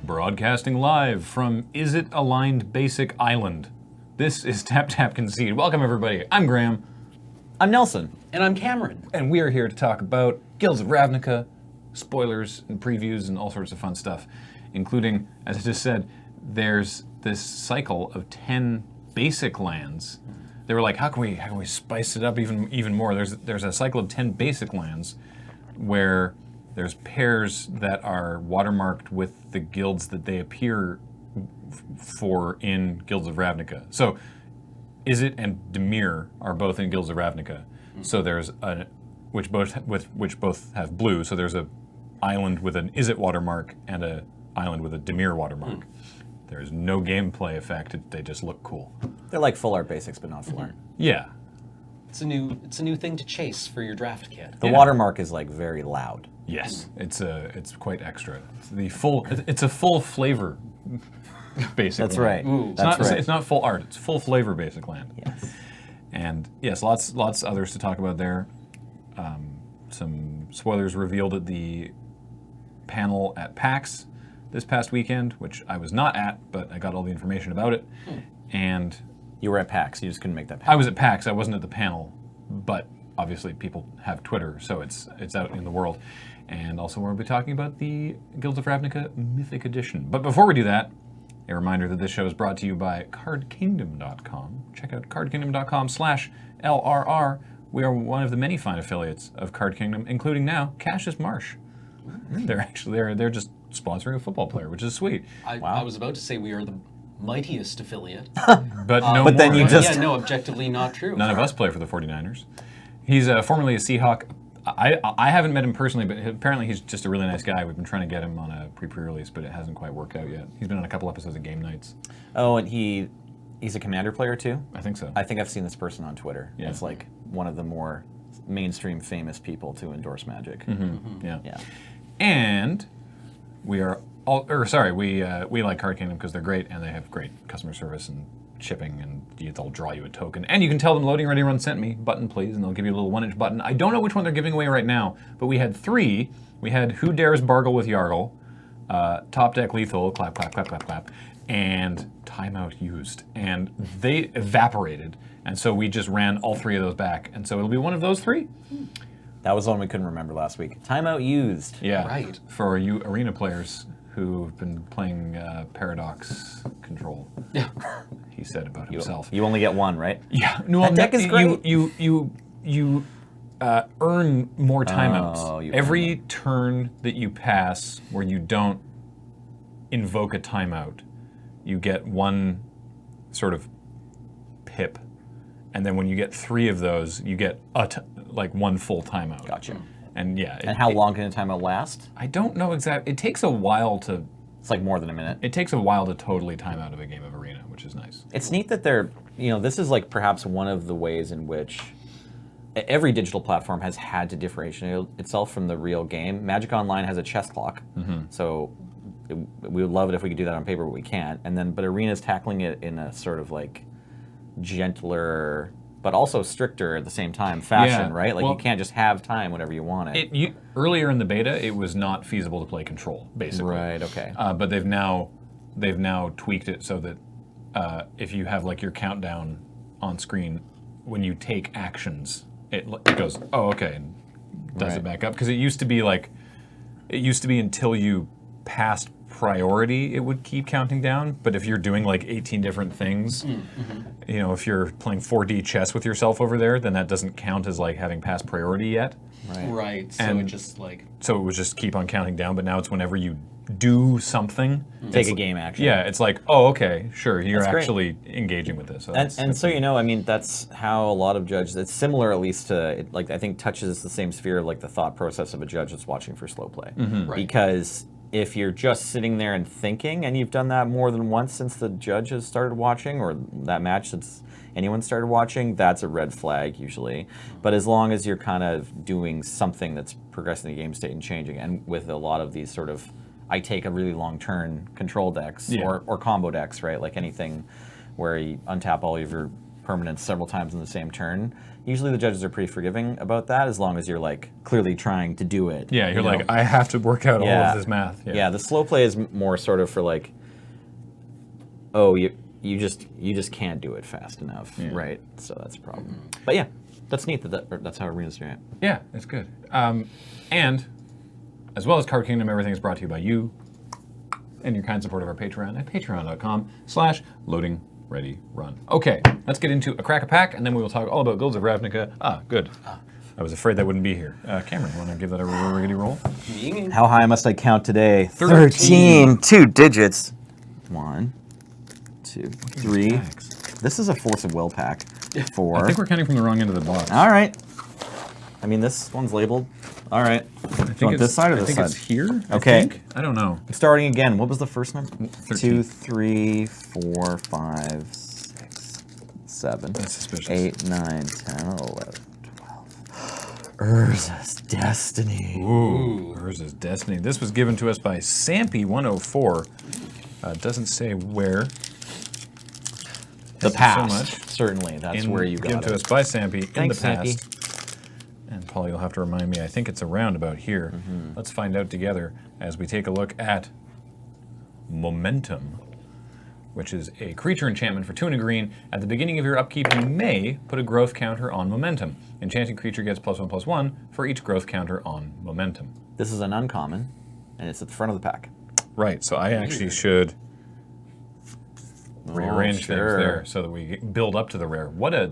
Broadcasting live from Is It Aligned Basic Island. This is Tap Tap Concede. Welcome everybody. I'm Graham. I'm Nelson. And I'm Cameron. And we are here to talk about Guilds of Ravnica, spoilers and previews and all sorts of fun stuff, including, as I just said, there's this cycle of 10 basic lands. They were like, how can we spice it up even more? There's a cycle of 10 basic lands where there's pairs that are watermarked with the guilds that they appear for in Guilds of Ravnica. So Izzet and Dimir are both in Guilds of Ravnica. So there's which both have blue. So there's a island with an Izzet watermark and a island with a Dimir watermark. There's no gameplay effect. They just look cool. They're like full art basics, but not full art. Yeah. It's a new thing to chase for your draft kit. The watermark is like very loud. Yes, it's quite extra. It's a full flavor basic. That's land. right. Ooh. It's not full art. It's full flavor basic land. Yes. And yes, lots others to talk about there. Some spoilers revealed at the panel at PAX this past weekend, which I was not at, but I got all the information about it. And You were at PAX. You just couldn't make that panel. I was at PAX. I wasn't at the panel, but obviously people have Twitter, so it's out in the world. And also we'll be talking about the Guilds of Ravnica Mythic Edition. But before we do that, a reminder that this show is brought to you by CardKingdom.com. Check out CardKingdom.com/LRR. We are one of the many fine affiliates of Card Kingdom, including now Cassius Marsh. They're just sponsoring a football player, which is sweet. I was about to say we are the mightiest affiliate. But no but then more, you right? just- Yeah, no, objectively not true. None of us play for the 49ers. He's formerly a Seahawk. I haven't met him personally, but apparently he's just a really nice guy. We've been trying to get him on a pre-release, but it hasn't quite worked out yet. He's been on a couple episodes of Game Nights. Oh, and he's a commander player too? I think so. I think I've seen this person on Twitter. Yeah. It's like one of the more mainstream famous people to endorse Magic. Yeah. Yeah. And we are we like Card Kingdom because they're great and they have great customer service and shipping, and they'll draw you a token. And you can tell them Loading Ready Run sent me, button please, and they'll give you a little 1-inch button. I don't know which one they're giving away right now, but we had 3. We had Who Dares Bargle with Yargle, Top Deck Lethal, clap, clap, clap, clap, clap, and Timeout Used. And they evaporated, and so we just ran all 3 of those back. And so it'll be one of those 3. That was the one we couldn't remember last week. Timeout used. Yeah, Right. for you arena players who've been playing Paradox Control. Yeah. He said about himself. You only get one, right? Yeah, no, That deck is great. You earn more timeouts. Oh, you Every turn that you pass where you don't invoke a timeout, you get one sort of pip, and then when you get 3 of those, you get like one full timeout. Gotcha. And yeah. And how long can a timeout last? I don't know exactly. It takes a while to. It's like more than a minute. It takes a while to totally time out of a game of Arena, which is nice. It's neat that this is like perhaps one of the ways in which every digital platform has had to differentiate itself from the real game. Magic Online has a chess clock, so we would love it if we could do that on paper, but we can't. But Arena's tackling it in a sort of like gentler, but also stricter at the same time fashion, Yeah. right? Like Well, you can't just have time whenever you want it. Earlier in the beta, it was not feasible to play Control, basically. Right. Okay. But they've now tweaked it so that if you have like your countdown on screen, when you take actions, it goes, oh, okay, and does Right. it back up. Because it used to be until you passed priority, it would keep counting down. But if you're doing like 18 different things, if you're playing 4D chess with yourself over there, then that doesn't count as like having passed priority yet. Right. So And- it just like So it would just keep on counting down. But now it's whenever you do something, Take a game action. yeah, it's like, oh, okay, sure, you're That's great. actually engaging with this. So And that's so that's how a lot of judges. It's similar, at least to like I think touches the same sphere of like the thought process of a judge that's watching for slow play. Right. Because if you're just sitting there and thinking, and you've done that more than once since the judge has started watching, or that match since anyone started watching, that's a red flag usually. But as long as you're kind of doing something that's progressing the game state and changing, and with a lot of these sort of I take a really long turn control decks Yeah. or combo decks, right? Like anything where you untap all of your permanents several times in the same turn. Usually the judges are pretty forgiving about that, as long as you're like clearly trying to do it. Yeah, you're you like, know? I have to work out all Yeah. of this math. Yeah, the slow play is more sort of for like, oh, you just can't do it fast enough, right? So that's a problem. But yeah, that's neat that's how arenas doing it. Yeah, it's good. And as well as Card Kingdom, everything is brought to you by you and your kind support of our Patreon at patreon.com/LoadingReadyRun. Okay, let's get into a crack a pack, and then we will talk all about Guilds of Ravnica. Good. I was afraid that wouldn't be here. Cameron, you want to give that a riggedy roll? How high must I count today? 13. 2 digits. 1, 2, 3. Packs. This is a Force of Will pack. 4. I think we're counting from the wrong end of the box. All right. I mean, this one's labeled. All right. I think want it's this side or I this think side? it's here. Okay. I don't know. I'm starting again. What was the first number? 13. 2, 3, 4, 5, 6, 7, That's suspicious. 8, 9, 10, 11, 12. Urza's Destiny. Ooh, Urza's Destiny. This was given to us by Sampy104. Doesn't say where. The Thank you past. so much. Certainly, that's In- where you given got to it. us by Sampy Thanks, in the past. Sampy. And Paul, you'll have to remind me. I think it's around about here. Let's find out together as we take a look at Momentum, which is a creature enchantment for 2 and a green. At the beginning of your upkeep, you may put a growth counter on Momentum. Enchanted creature gets +1/+1 for each growth counter on Momentum. This is an uncommon, and it's at the front of the pack. Right, so I actually should rearrange things sure. there so that we build up to the rare. What a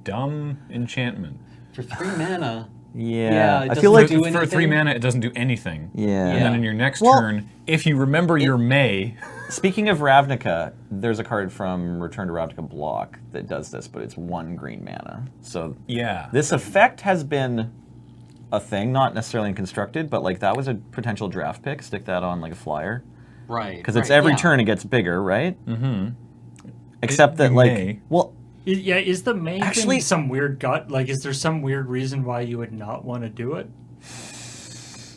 dumb enchantment. For 3 mana. Yeah, it I feel doesn't like do For 3 anything. mana, it doesn't do anything. yeah. And then in your next Well, turn, if you remember your May, Speaking of Ravnica, there's a card from Return to Ravnica block that does this, but it's 1 green mana. So yeah. this effect has been a thing, not necessarily in constructed, but like that was a potential draft pick. Stick that on like a flyer. Right. Because it's every turn it gets bigger, right? Mm-hmm. Except that, like, may. well, Yeah, is the May Actually- thing some weird gut? Like, is there some weird reason why you would not want to do it?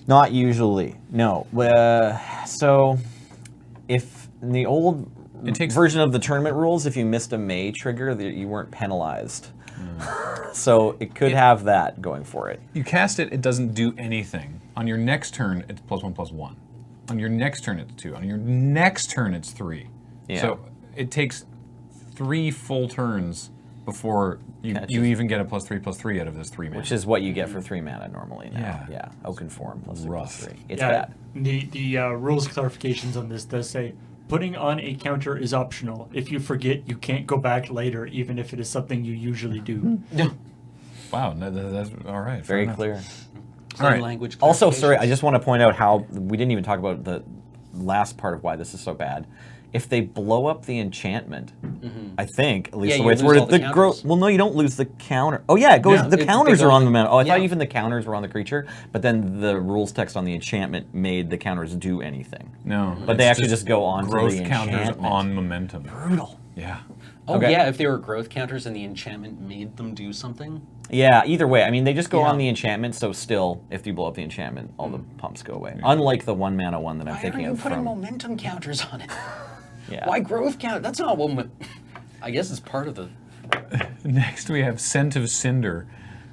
not usually. No. So, if in the old It takes- version of the tournament rules, if you missed a May trigger, you weren't penalized. So it could have that going for it. You cast it, it doesn't do anything. On your next turn, it's +1/+1. On your next turn, it's 2. On your next turn, it's 3. Yeah. So it takes 3 full turns before you Catches. even get a +3/+3 out of this 3 mana. Which is what you get for 3 mana normally now. Yeah. Yeah. Oaken Form plus 3 Rough. plus 3. It's yeah, bad. The rules clarifications on this does say putting on a counter is optional. If you forget, you can't go back later, even if it is something you usually do. Wow, that's all right. fair Very enough. clear. Plain right. language. Also, sorry, I clarifications. just want to point out how we didn't even talk about the last part of why this is so bad. If they blow up the enchantment, I think, at least Yeah, the you way it's lose worded, all the counters. well, no, you don't lose the counter. Oh yeah, it goes. Yeah, the they counters go are on on the the- mana. Oh, I thought yeah. even the counters were on the creature, but then the rules text on the enchantment made the counters do anything. No. But they it's actually just go on to growth the counters enchantment. on Momentum. Brutal. Yeah. Oh Okay. yeah, if they were growth counters and the enchantment made them do something. Yeah, either way. I mean, they just go Yeah. on the enchantment, so still, if you blow up the enchantment, all the pumps go away. Unlike the 1 mana one that I'm Why are thinking you of putting from. momentum counters on it? Yeah. Why growth count? That's not what. I guess it's part of the. Next we have Scent of Cinder.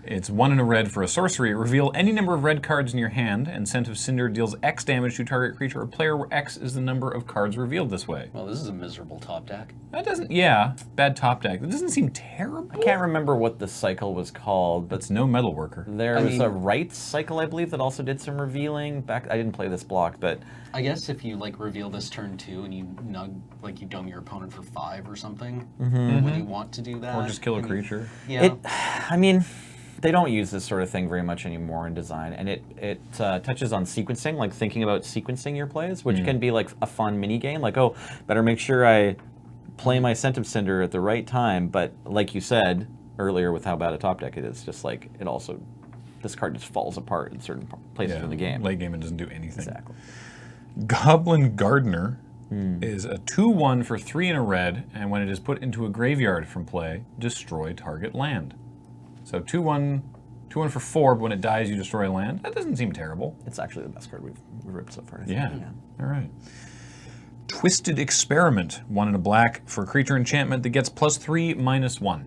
It's 1 and a red for a sorcery. Reveal any number of red cards in your hand, and Scent of Cinder deals X damage to target creature or player where X is the number of cards revealed this way. Well, this is a miserable top deck. That doesn't, yeah, bad top deck. That doesn't seem terrible. I can't remember what the cycle was called, but It's no Metalworker. there I was a mean- rights cycle, I believe, that also did some revealing. Back, I didn't play this block, but I guess if you like reveal this turn 2 and you nug like you dome your opponent for 5 or something, when you want to do that, Or just kill a I mean, creature. Yeah. I mean, they don't use this sort of thing very much anymore in design, and it touches on sequencing, like thinking about sequencing your plays, which can be like a fun mini game. Like, oh, better make sure I play my Scent of Cinder at the right time. But like you said earlier, with how bad a top deck it is, just like it also, this card just falls apart in certain places in the game. Late game, it doesn't do anything. Exactly. Goblin Gardener is a 2/1 for 3 and a red, and when it is put into a graveyard from play, destroy target land. So 2/1 for 4, but when it dies, you destroy a land. That doesn't seem terrible. It's actually the best card we've ripped so far. I think. Yeah. All right. Twisted Experiment. 1 and a black for a creature enchantment that gets +3/-1.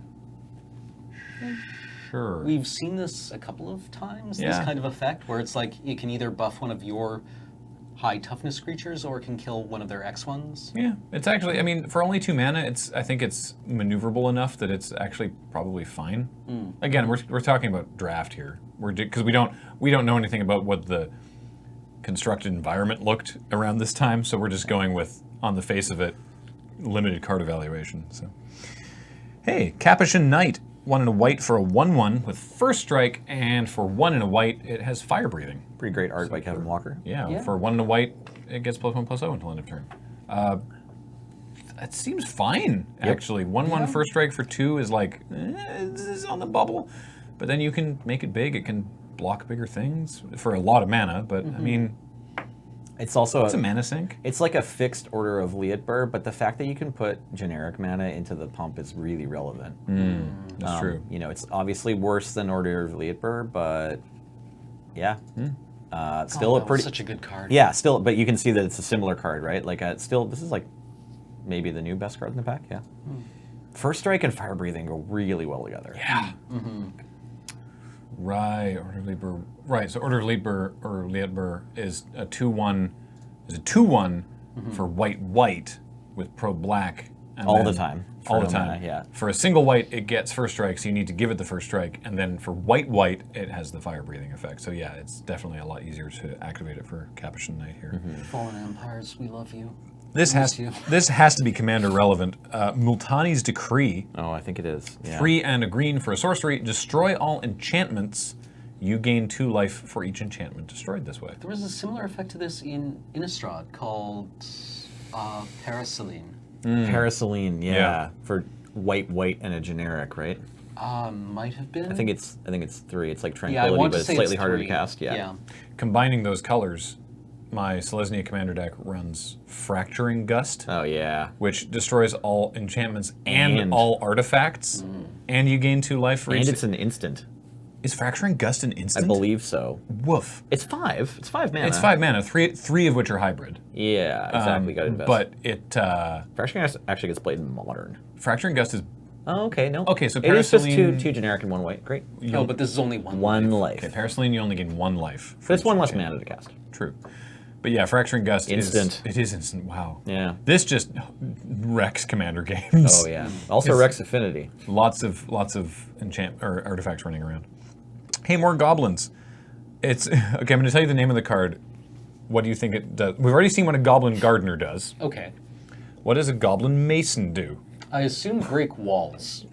Sure. We've seen this a couple of times, this Yeah. kind of effect, where it's like you can either buff one of your high toughness creatures or it can kill one of their X ones. Yeah, it's actually, I mean, for only 2 mana, I think it's maneuverable enough that it's actually probably fine. Again, we're talking about draft here. Because we don't know anything about what the constructed environment looked around this time, so we're just going with, on the face of it, limited card evaluation. So, hey, Capuchin Knight, 1 and a white for a 1/1 with first strike, and for 1 and a white, it has fire breathing. Pretty great art by Kevin Walker. Yeah, for 1 and a white, it gets +1/+0 until end of turn. That seems fine, actually. 1/1 first strike for 2 is like, this is on the bubble. But then you can make it big. It can block bigger things for a lot of mana, but I mean, It's also it's a mana sink. It's like a fixed order of Liatbur, but the fact that you can put generic mana into the pump is really relevant. That's true. You know, it's obviously worse than Order of Liatbur, but yeah. Still a That was pretty... such a good card. Yeah, still, but you can see that it's a similar card, right? Like, still, this is like maybe the new best card in the pack, yeah. First Strike and Fire Breathing go really well together. Yeah. Right, Order of Liatbur. Right, so Order of Liatbur or Liatbur is a 2/1 for white with pro black. And All then- the time. All For the no time. mana, yeah. For a single white, it gets first strike, so you need to give it the first strike, and then for white, it has the fire breathing effect. So yeah, it's definitely a lot easier to activate it for Capuchin Knight here. Fallen Empires, we love you. This has to be commander relevant. Multani's Decree. Oh, I think it is. Yeah. 3 and a green for a sorcery. Destroy all enchantments. You gain 2 life for each enchantment destroyed this way. There was a similar effect to this in Innistrad called Paraceline. Paraceline, Yeah. For white, and a generic, right? Might have been. I think it's 3. It's like yeah, I Tranquility, want but to it's say slightly it's harder 3. to cast. Yeah. Combining those colors, my Selesnya commander deck runs Fracturing Gust, Oh yeah. which destroys all enchantments and And- all artifacts, and you gain 2 life for And each. it's an instant. Is Fracturing Gust an instant? I believe so. Woof. It's 5. It's 5 mana. It's 5 mana, three of which are hybrid. Yeah, exactly. Got to invest. But it Fracturing Gust actually gets played in Modern. Fracturing Gust is Oh, okay. No. Okay, so it is just Paraceline- two generic and 1 white. Great. Oh, but this is only one. One life. life. okay. Paraceline, you only gain 1 life. for But it's each 1 less enchantment. mana to cast. True. But yeah, Fracturing Gust Instant. It is instant. Wow. Yeah. This just wrecks commander games. Oh yeah. Also It's- Rex Affinity. Lots of enchant or artifacts running around. Hey, more goblins. It's okay. I'm going to tell you the name of the card. What do you think it does? We've already seen what a Goblin Gardener does. Okay. What does a Goblin Mason do? I assume break walls.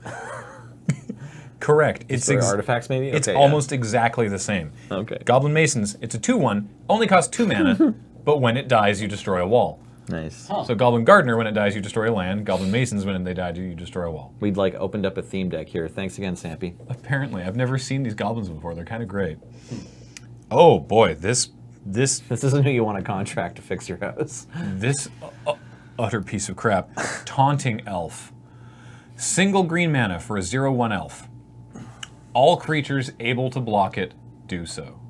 Correct. It's For artifacts, maybe. It's Okay, almost exactly the same. Okay. Goblin Masons. It's a 2/1. Only costs 2 mana, but when it dies, you destroy a wall. Yeah. Nice. Huh. So Goblin Gardener, when it dies, you destroy a land. Goblin Masons, when they die, you destroy a wall. We'd like opened up a theme deck here. Thanks again, Sampy. Apparently, I've never seen these goblins before. They're kind of great. Oh boy, this This isn't who you want to contract to fix your house. utter piece of crap. Taunting Elf. Single green mana for a 0/1 elf. All creatures able to block it do so.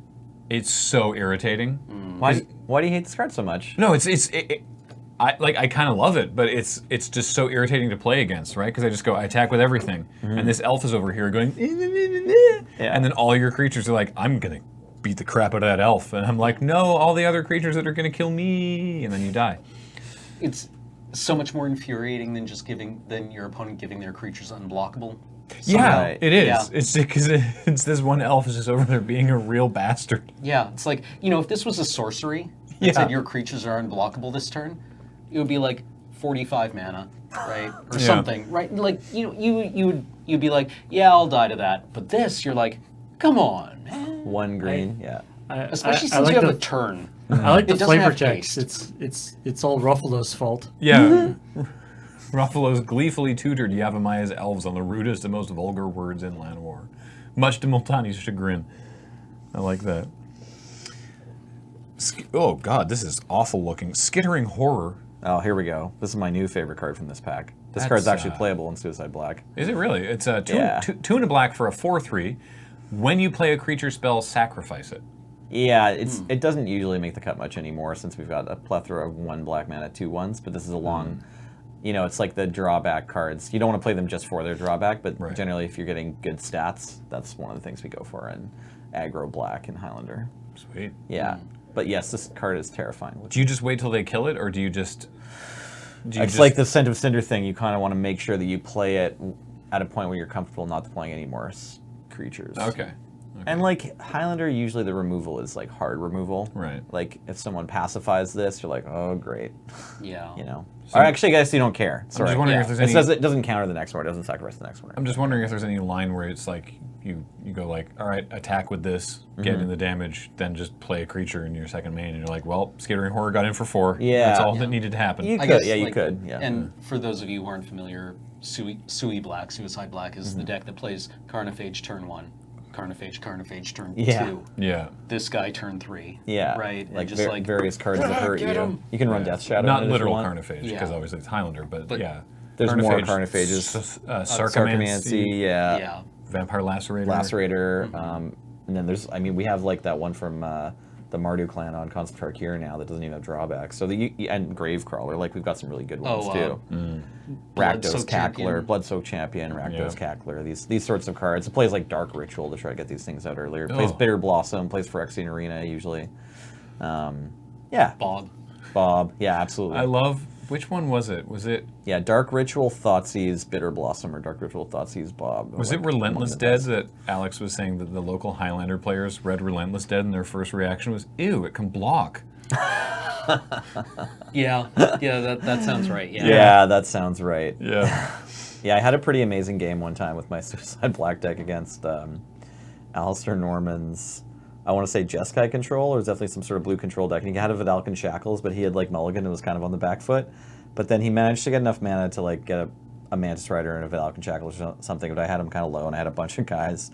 It's so irritating. Why do you hate this card so much? No, I kind of love it, but it's just so irritating to play against, right? Because I just go, I attack with everything, and this elf is over here going, and then all your creatures are like, I'm gonna beat the crap out of that elf, and I'm like, no, all the other creatures that are gonna kill me, and then you die. It's so much more infuriating than just than your opponent giving their creatures unblockable. Yeah, Right. it is. Yeah. It's because it's this one elf is just over there being a real bastard. Yeah, it's like, if this was a sorcery that Yeah. said your creatures are unblockable this turn, it would be like 45 mana, right? Or Yeah. something, right? Like, you'd be like, yeah, I'll die to that. But this, you're like, come on, man. 1 green. Yeah. Especially I since like you have the- a turn. I like It the doesn't flavor have checks. taste. It's all Ruffalo's fault. Yeah. Ruffalo's gleefully tutored Yavamaya's elves on the rudest and most vulgar words in Llanowar, much to Multani's chagrin. I like that. Oh god, this is awful looking. Skittering Horror. Oh, here we go. This is my new favorite card from this pack. This That's, card's actually playable in Suicide Black. Is it really? It's Yeah. two and a black for a 4/3. When you play a creature spell, sacrifice it. Yeah, it doesn't usually make the cut much anymore since we've got a plethora of 1 black mana 2/1s, but this is a long, it's like the drawback cards. You don't want to play them just for their drawback, but generally if you're getting good stats, that's one of the things we go for in aggro black and Highlander. Sweet. Yeah, but yes, this card is terrifying. Do you just wait till they kill it, or do you just... It's like the Scent of Cinder thing. You kind of want to make sure that you play it at a point where you're comfortable not playing any more creatures. Okay. And like Highlander, usually the removal is like hard removal. Right. Like if someone pacifies this, you're like, oh great. Yeah. Or actually, I guess you don't care. Sorry. I'm just wondering if there's any... It says it doesn't counter the next one. It doesn't sacrifice the next one. I'm just wondering if there's any line where it's like you go like, all right, attack with this, get in the damage, then just play a creature in your second main, and you're like, well, Skittering Horror got in for 4. Yeah. That's all that needed to happen. You I could, guess, you could. Yeah. And for those of you who aren't familiar, Suicide Black is the deck that plays Carnophage turn 1, Carnophage turn 2. Yeah. This guy turn 3. Yeah. Right. Like, and just various cards that hurt you. him. You can run Death Shadow. Not in it if you literal want. Carnophage, because obviously it's Highlander, but yeah. There's more Carnophages. Sarcomancy, Yeah. Vampire Lacerator. Lacerator. And then there's, we have like that one from the Mardu clan on Concept Tarkir now that doesn't even have drawbacks. So and Gravecrawler, like we've got some really good ones too. Rakdos Cackler, Bloodsoaked Champion, Rakdos Cackler, these sorts of cards. It plays like Dark Ritual to try to get these things out earlier. It plays Bitter Blossom, plays Phyrexian Arena usually. Bob, yeah, absolutely. I love, which one was it? Was it... Yeah, Dark Ritual, Thoughtseize, Bitter Blossom, or Dark Ritual, Thoughtseize, Bob. Was it Relentless Dead that Alex was saying that the local Highlander players read Relentless Dead and their first reaction was, ew, it can block. Yeah, that sounds right. Yeah, that sounds right. Yeah. Yeah, I had a pretty amazing game one time with my Suicide Black deck against Alistair Norman's, I want to say Jeskai control, or definitely some sort of blue control deck. And he had a Vidalcan Shackles, but he had like Mulligan and was kind of on the back foot. But then he managed to get enough mana to like get a Mantis Rider and a Vidalcan Shackles or something, but I had him kind of low and I had a bunch of guys.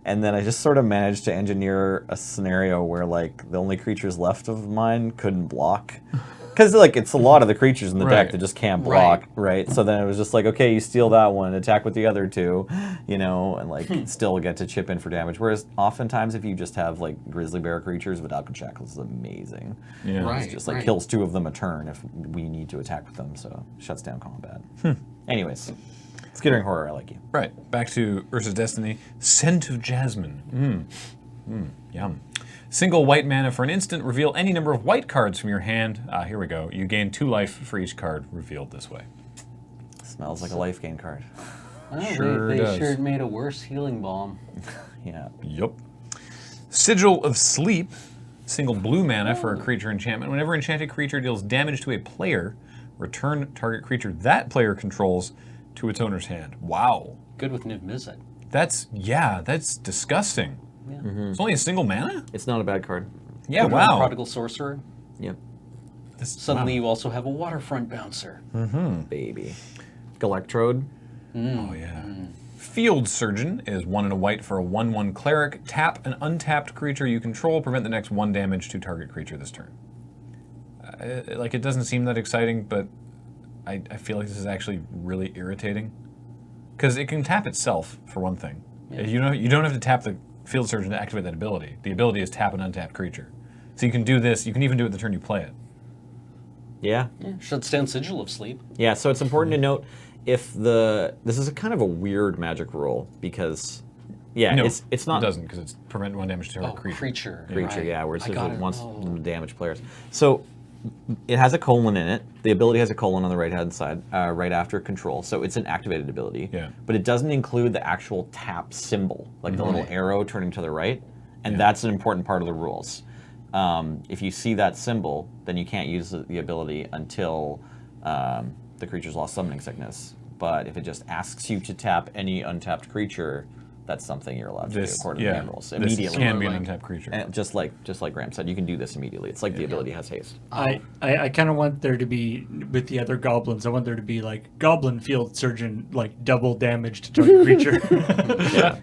And then I just sort of managed to engineer a scenario where like the only creatures left of mine couldn't block. Because like it's a lot of the creatures in the deck that just can't block, right? So then it was just like, okay, you steal that one, attack with the other 2, and like still get to chip in for damage. Whereas oftentimes if you just have like Grizzly Bear creatures, Vidalcan Shackles is amazing. Yeah. It's just like kills 2 of them a turn if we need to attack with them, so shuts down combat. Anyways, Skittering Horror, I like you. Right, back to Ursa's Destiny. Scent of Jasmine. Yum. Single white mana for an instant, reveal any number of white cards from your hand. Here we go. You gain 2 life for each card revealed this way. Smells like a life gain card. Sure they does. sure made a worse healing bomb. Yeah. Yup. Sigil of Sleep. Single blue mana for a creature enchantment. Whenever enchanted creature deals damage to a player, return target creature that player controls to its owner's hand. Wow. Good with Niv Mizzet. That's disgusting. Yeah. It's only a single mana? It's not a bad card. Yeah, Good with wow. Prodigal Sorcerer. Yep. Suddenly you also have a Waterfront Bouncer. Baby. Galectrode. Oh, yeah. Field Surgeon is 1 and a white for a 1/1 cleric. Tap an untapped creature you control. Prevent the next 1 damage to target creature this turn. It doesn't seem that exciting, but I feel like this is actually really irritating. Because it can tap itself, for one thing. Yeah. You don't have to tap the Field Surgeon to activate that ability. The ability is tap an untapped creature. So you can do this. You can even do it the turn you play it. Yeah. Shuts down Sigil of Sleep. Yeah, so it's important to note this is a kind of a weird magic rule because it's not. It doesn't because it's prevent 1 damage to target creature. Creature, yeah, where it says it wants to damage players. So it has a colon in it. The ability has a colon on the right-hand side, right after control. So it's an activated ability. Yeah. But it doesn't include the actual tap symbol, like the little arrow turning to the right. And that's an important part of the rules. If you see that symbol, then you can't use the ability until the creature's lost summoning sickness. But if it just asks you to tap any untapped creature, that's something you're allowed to do according to the game rules. Immediately. This can be an untapped creature. And just like Graham said, you can do this immediately. It's like the ability has haste. I kind of want there to be, with the other goblins, I want there to be like Goblin Field Surgeon, like double damage to target creature. Yeah.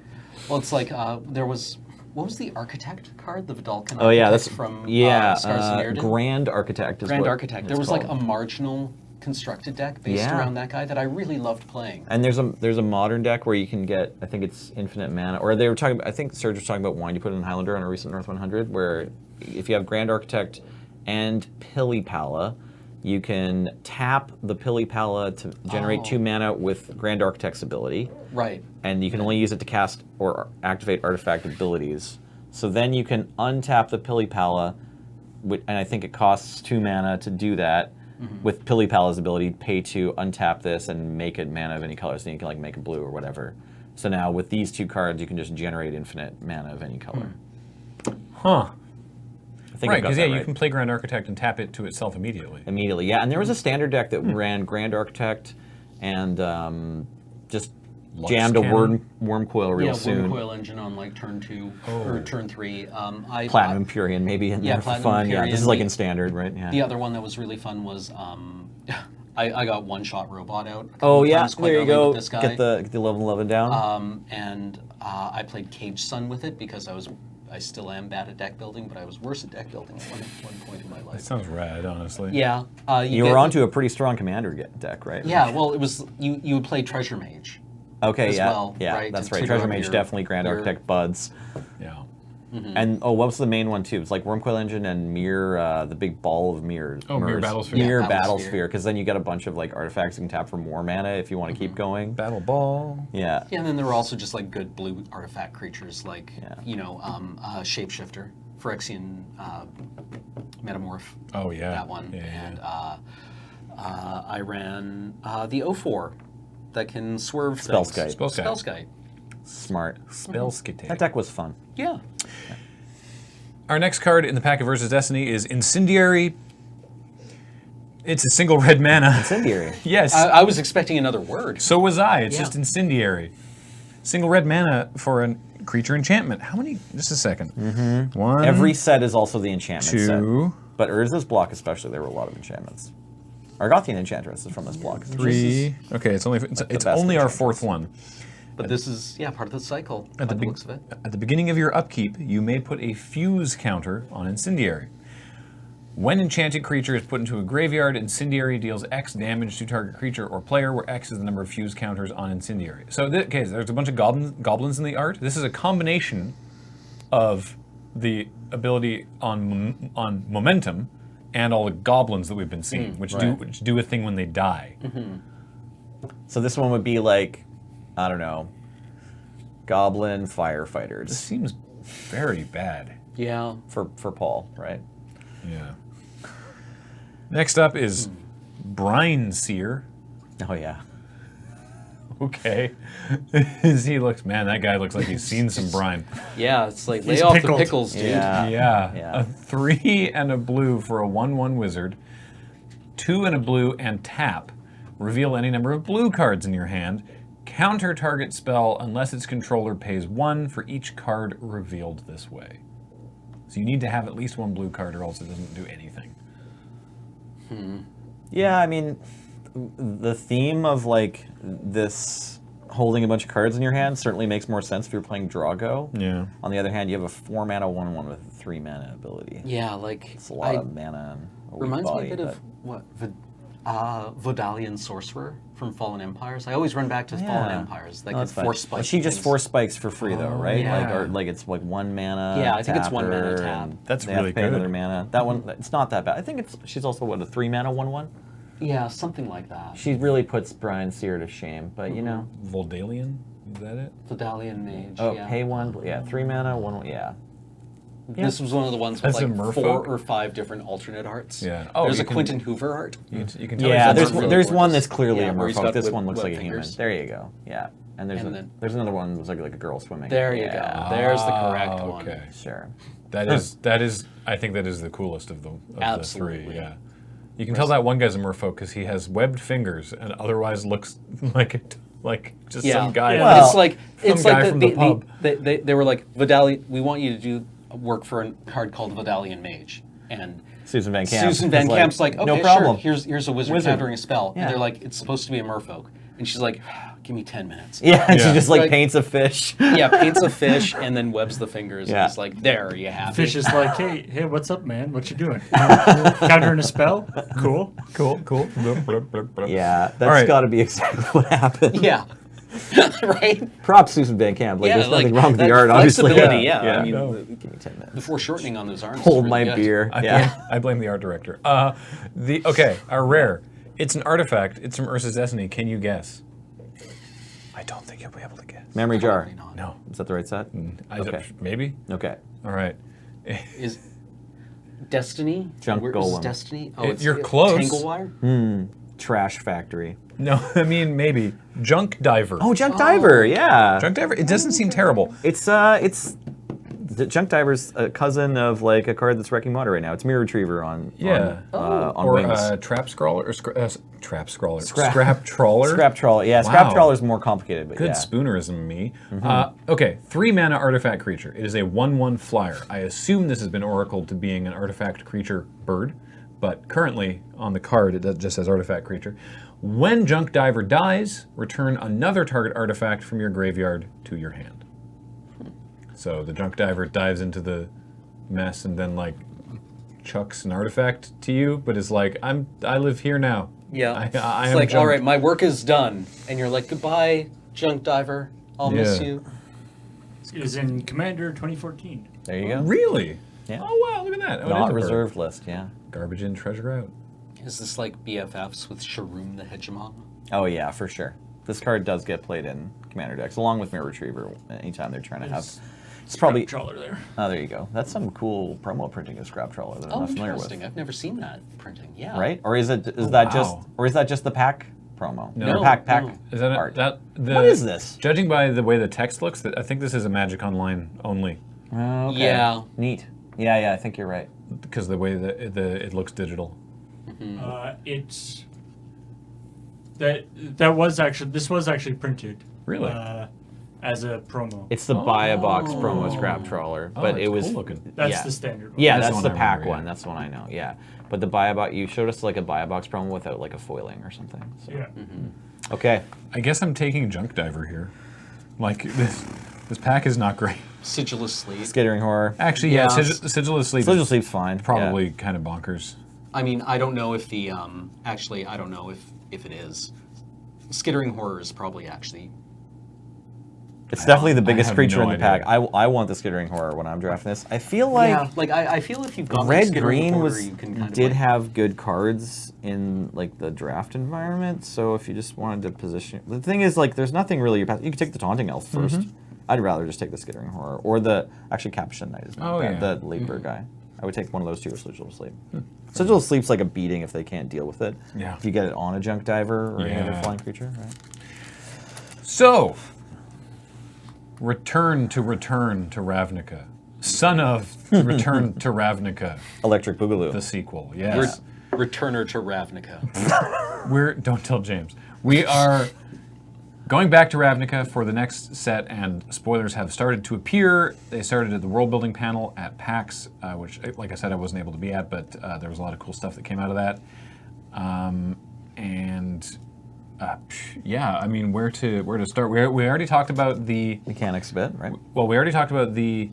Well, it's like there was... What was the Architect card? The Vidalcan Oh yeah, Architect that's from yeah. Scars of Mirrodin? Grand Architect. Is Grand what Architect. it's There was called. like a marginal constructed deck based around that guy that I really loved playing. And there's a modern deck where you can get, I think it's infinite mana, or they were talking. I think Serge was talking about wanting to put in Highlander on a recent North 100, where if you have Grand Architect and Pilipala, you can tap the Pilipala to generate 2 mana with Grand Architect's ability. Right. And you can only use it to cast or activate artifact abilities. So then you can untap the Pilipala, and I think it costs 2 mana to do that. With Pilipala's ability, pay to untap this and make it mana of any color. So you can like make it blue or whatever. So now with these 2 cards, you can just generate infinite mana of any color. Huh. I think Right, I got because that you right. can play Grand Architect and tap it to itself immediately. Immediately, yeah. And there was a standard deck that ran Grand Architect and just Lux jammed a Cannon. worm coil real soon. Worm Coil Engine on like turn 2 or turn 3. Platinum Empyrean maybe in there for Platinum fun. Yeah, Empyrean. this is like in standard, right? Yeah. The other one that was really fun was I got one-shot robot out. Oh yeah, quite there you early go. with this guy. Get the level 11 down. And I played Cage Sun with it because I still am bad at deck building, but I was worse at deck building at one point in my That life. sounds rad, honestly. Yeah. You were onto a pretty strong commander deck, right? Yeah, well, it was you would play Treasure Mage. Okay, as yeah, well, yeah, right, that's to right. tutor Treasure up Mage your- definitely Grand your- Architect buds. Yeah. And what was the main one too? It's like Worm Coil Engine and Mirror, the big ball of mirrors. Oh, Mirror Battlesphere. Mirror Yeah, Battlesphere, because then you get a bunch of like artifacts you can tap for more mana if you want to keep going. Battle Ball. Yeah. Yeah, and then there were also just like good blue artifact creatures like Yeah. Shapeshifter, Phyrexian Metamorph. Oh, yeah. That one. Yeah, And yeah. I ran the 04 that can swerve Spellskite. things. Spellskite. Spellskite. Smart. Spellskite. That deck was fun. Yeah. Our next card in the pack of Versus Destiny is Incendiary. It's a single red mana. Incendiary. Yes. I was expecting another word. So was I. It's Yeah. just Incendiary. Single red mana for a creature enchantment. How many? Just a second. One. Every set is also the enchantment two. set. But Urza's block especially, there were a lot of enchantments. Argothian Enchantress is from this block. Three. Okay, it's only it's best only our enchantments. fourth one. But this is, part of the cycle, by the looks of it. At the beginning of your upkeep, you may put a fuse counter on Incendiary. When enchanted creature is put into a graveyard, Incendiary deals X damage to target creature or player, where X is the number of fuse counters on Incendiary. So, okay, there's a bunch of goblins in the art. This is a combination of the ability on momentum and all the goblins that we've been seeing, which do a thing when they die. So this one would be like, I don't know, Goblin Firefighters. This seems very bad. Yeah. For Paul, right? Yeah. Next up is Brine Seer. Oh yeah. Okay. That guy looks like he's seen some brine. Yeah, it's like, lay He's off pickled. the pickles, dude. Yeah. A 3 and a blue for a 1/1 wizard. 2 and a blue and tap. Reveal any number of blue cards in your hand. Counter target spell unless its controller pays 1 for each card revealed this way. So you need to have at least 1 blue card or else it doesn't do anything. Yeah, I mean, the theme of like this holding a bunch of cards in your hand certainly makes more sense if you're playing Drago. Yeah. On the other hand, you have a 4 mana 1/1 with a 3 mana ability. Yeah, like... It's a lot of mana and a weak Reminds body, me a bit of, Vodalian Sorcerer from Fallen Empires. I always run back to Fallen Empires. That that's could fine. force spike. She just things. force spikes for free though, right? yeah. Like it's like 1 mana. Yeah, I think it's 1 mana tapper, tap. and That's they have really to pay good. another mana. That one, it's not that bad. I think she's also what, a 3 mana 1/1. Yeah, something like that. She really puts Brian Sear to shame, but you know. Voldalian? Is that it? Vodalian Mage. Oh, yeah. pay 1, yeah, 3 mana 1/1, yeah. This was one of the ones with That's a like merfolk? 4 or 5 different alternate arts. Yeah. Oh, There's you a can- Quentin Hoover art. You can tell Yeah, he's there's a one that's clearly Yeah, a where he's merfolk. got This web- one looks web like a human. fingers. There you go. Yeah, and there's And then- there's another one that looks like a girl swimming. There you Yeah, go. There's the correct one. Okay. Sure. That is. I think that is the coolest of the Absolutely. three. Yeah. You can tell that one guy's a merfolk because he has webbed fingers and otherwise looks like just Yeah. some guy. Yeah. Well, it's like guy from the pub. they were like, Vodalian, we want you to do work for a card called Vodalian Mage. And Susan Van Camp. Susan Van is Camp's like, okay, no problem. sure, here's a wizard countering a spell. Yeah. And they're like, it's supposed to be a merfolk. And she's like, give me 10 minutes. Yeah, and she Yeah. just like Like- paints a fish. Yeah, paints a fish and then webs the fingers. Yeah. And it's like, there, you have Fish it. is like, hey, what's up, man? What you doing? Countering a spell? Cool. Cool. Yeah, All that's right. got to be exactly what happened. Yeah. Right? Props Susan Van Camp. Like, Yeah, there's nothing like, wrong with the that art, obviously. flexibility, yeah. Yeah. I mean, No. Give me 10 minutes. the foreshortening on those arms. is Hold really my good. beer. I blame the art director. Okay, our rare. It's an artifact. It's from Ursa's Destiny. Can you guess? I don't think you'll be able to guess. Memory jar. Probably not. No. Is that the right set? Okay. Maybe. Okay. All right. Is Destiny? Junk Where Golem. is Destiny? Oh, You're close. Tanglewire? Trash factory. No, I mean maybe Junk Diver. Oh, Junk Diver. Yeah. Junk Diver. It doesn't seem terrible. It's the Junk Diver's a cousin of like a card that's wrecking water right now. It's Mirror Retriever on on Or wings. Trap Scrawler or Trap Scrawler. Scrap- Scrap Trawler. Scrap Trawler. Yeah, Scrap Wow. Trawler's more complicated, but Good yeah. spoonerism, me. Okay, 3 mana artifact creature. It is a 1/1 flyer. I assume this has been oracled to being an artifact creature bird, but currently on the card it just says artifact creature. When Junk Diver dies, return another target artifact from your graveyard to your hand. So the Junk Diver dives into the mess and then like chucks an artifact to you, but is like, I live here now. Yeah. I It's am like, Junk. all right, my work is done. And you're like, goodbye, Junk Diver. I'll miss Yeah. you. It was in Commander 2014. There you go. Really? Yeah. Oh wow, look at that. Oh, it is Not a bird. reserved list, yeah. Garbage in, treasure out. Is this like BFFs with Sharoom the Hegemon? Oh yeah, for sure. This card does get played in Commander decks, along with Mirror Retriever, anytime they're trying to have... It's probably... Trawler there. Oh, there you go. That's some cool promo printing of Scrap Trawler that I'm not familiar with. Interesting. I've never seen that printing. Yeah. Right? Or is that wow. just the pack promo? No. Or pack No. Is that art. what is this? Judging by the way the text looks, I think this is a Magic Online only Oh, okay. Yeah. Neat. Yeah, I think you're right. because the way that it looks digital. It's that was actually this was actually printed. Really? As a promo. It's the buy a box promo Scrap Trawler, but it's it was cool looking. That's yeah. the standard one. Yeah, That's that's the the one I pack remember, one. yeah. That's the one I know. Yeah, but the buy a box, you showed us like a buy a box promo without like a foiling or something. So. Yeah. Okay. I guess I'm taking Junk Diver here. Like this pack is not great. Sigillus Slate. Skittering Horror. Actually, yeah, Yeah. Sigillus Sleep Sigil is Sleep's fine. probably kind of bonkers. I mean, I don't know if the actually, I don't know if it is. Skittering Horror is probably actually. It's definitely the biggest have creature no in the idea. pack. I want the Skittering Horror when I'm drafting this. I feel like Yeah, like I feel if you've got Red Skittering Green Horror, was you can kind of did like, have good cards in like the draft environment. So if you just wanted to position, the thing is like there's nothing really. You could take the Taunting Elf 1st. I'd rather just take the Skittering Horror or the actually Capuchin Knight is not Oh, bad. yeah. The Labor guy. I would take one of those two or Sigil Sleep. Sigil Sleep's like a beating if they can't deal with it. Yeah. If you get it on a Junk Diver or any other Yeah. flying creature, right? So, Return to Ravnica. Son of Return to Ravnica, Electric Boogaloo. the sequel. Yes. Returner to Ravnica. Don't tell James. We are going back to Ravnica for the next set, and spoilers have started to appear. They started at the world building panel at PAX, which, like I said, I wasn't able to be at, but there was a lot of cool stuff that came out of that. Yeah, I mean, where to start? We already talked about the Mechanics a bit, right? well, we already talked about the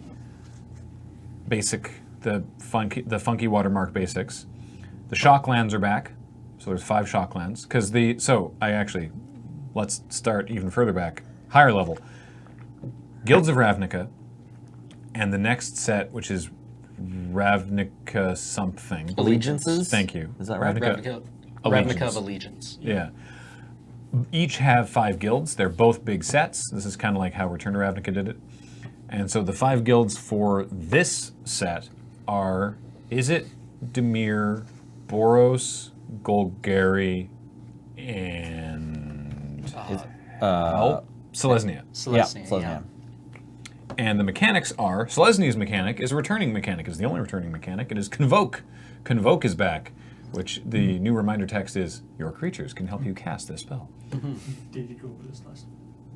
basic, the funky watermark basics. The shocklands are back, so there's 5 shocklands. Let's start even further back, higher level. Guilds of Ravnica, and the next set, which is Ravnica something. Allegiances? Thank you. Is that right? Ravnica Allegiance. of Allegiance. Yeah. Each have 5 guilds. They're both big sets. This is kind of like how Return to Ravnica did it. And so the 5 guilds for this set are Izzet, Dimir, Boros, Golgari, and Selesnya. Celestia, Selesnya. And the mechanics are, Selesny's mechanic is a returning mechanic. It's the only returning mechanic. It is Convoke. Convoke is back, which the new reminder text is, your creatures can help you cast this spell. Did you go over this last?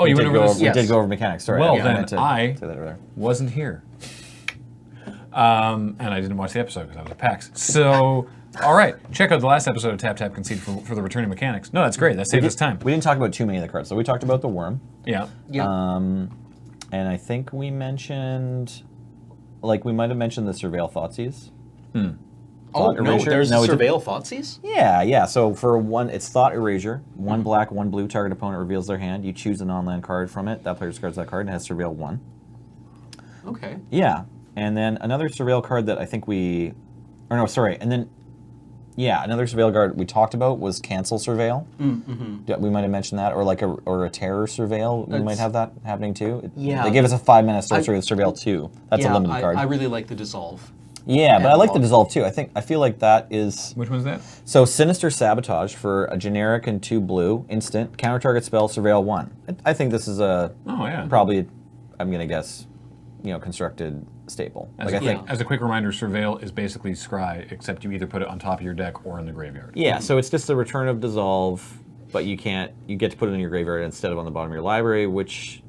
Oh, you We went did over go this? over- Yes. We did go over mechanics. Sorry. Well, I then meant to I- say that earlier. Wasn't here. And I didn't watch the episode because I was at PAX. So All right, check out the last episode of Tap Tap Concede for the returning mechanics. No, that's great. That saved us time. We didn't talk about too many of the cards. So we talked about the worm. Yeah. Yeah. And I think we mentioned, like, we might have mentioned the Surveil Thoughtseize. Oh, Thought no, Erasure? there's No, we did- Surveil Thoughtseize? Yeah. So for one, it's Thought Erasure. One black, one blue. Target opponent reveals their hand. You choose a non-land card from it. That player discards that card and has Surveil 1. Okay. Yeah. And then another Surveil card that I think we... Or no, sorry. And then, yeah, another Surveil card we talked about was Cancel Surveil. Yeah, we might have mentioned that. Or like a Terror Surveil. We might have that happening too. Yeah. They give us a 5-mana sorcery with Surveil 2. That's a limited card. I really like the Dissolve. Yeah, but I like the Well- Dissolve too. I feel like that is... Which one's that? So Sinister Sabotage for a generic and 2 blue, instant, counter target spell, Surveil 1. I think this is probably, I'm going to guess, constructed staple. As a quick reminder, Surveil is basically Scry, except you either put it on top of your deck or in the graveyard. Yeah, so it's just a return of Dissolve, but you get to put it in your graveyard instead of on the bottom of your library, which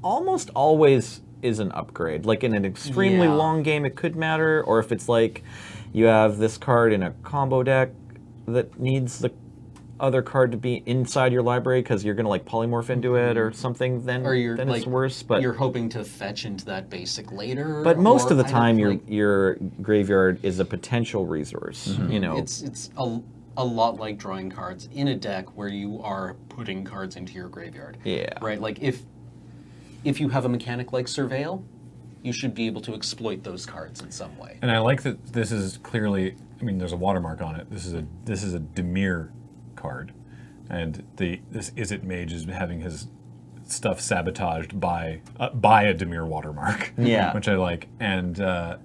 almost always is an upgrade. Like in an extremely long game, it could matter, or if it's like you have this card in a combo deck that needs the other card to be inside your library because you're going to like polymorph into it or something, then it's worse. But you're hoping to fetch into that basic later. But most of the I time, don't your graveyard is a potential resource. It's a lot like drawing cards in a deck where you are putting cards into your graveyard. Yeah. Right. Like if you have a mechanic like Surveil, you should be able to exploit those cards in some way. And I like that this is clearly, I mean, there's a watermark on it. This is a Dimir card, and this Izzet mage is having his stuff sabotaged by a Dimir watermark. Yeah. Which I like. And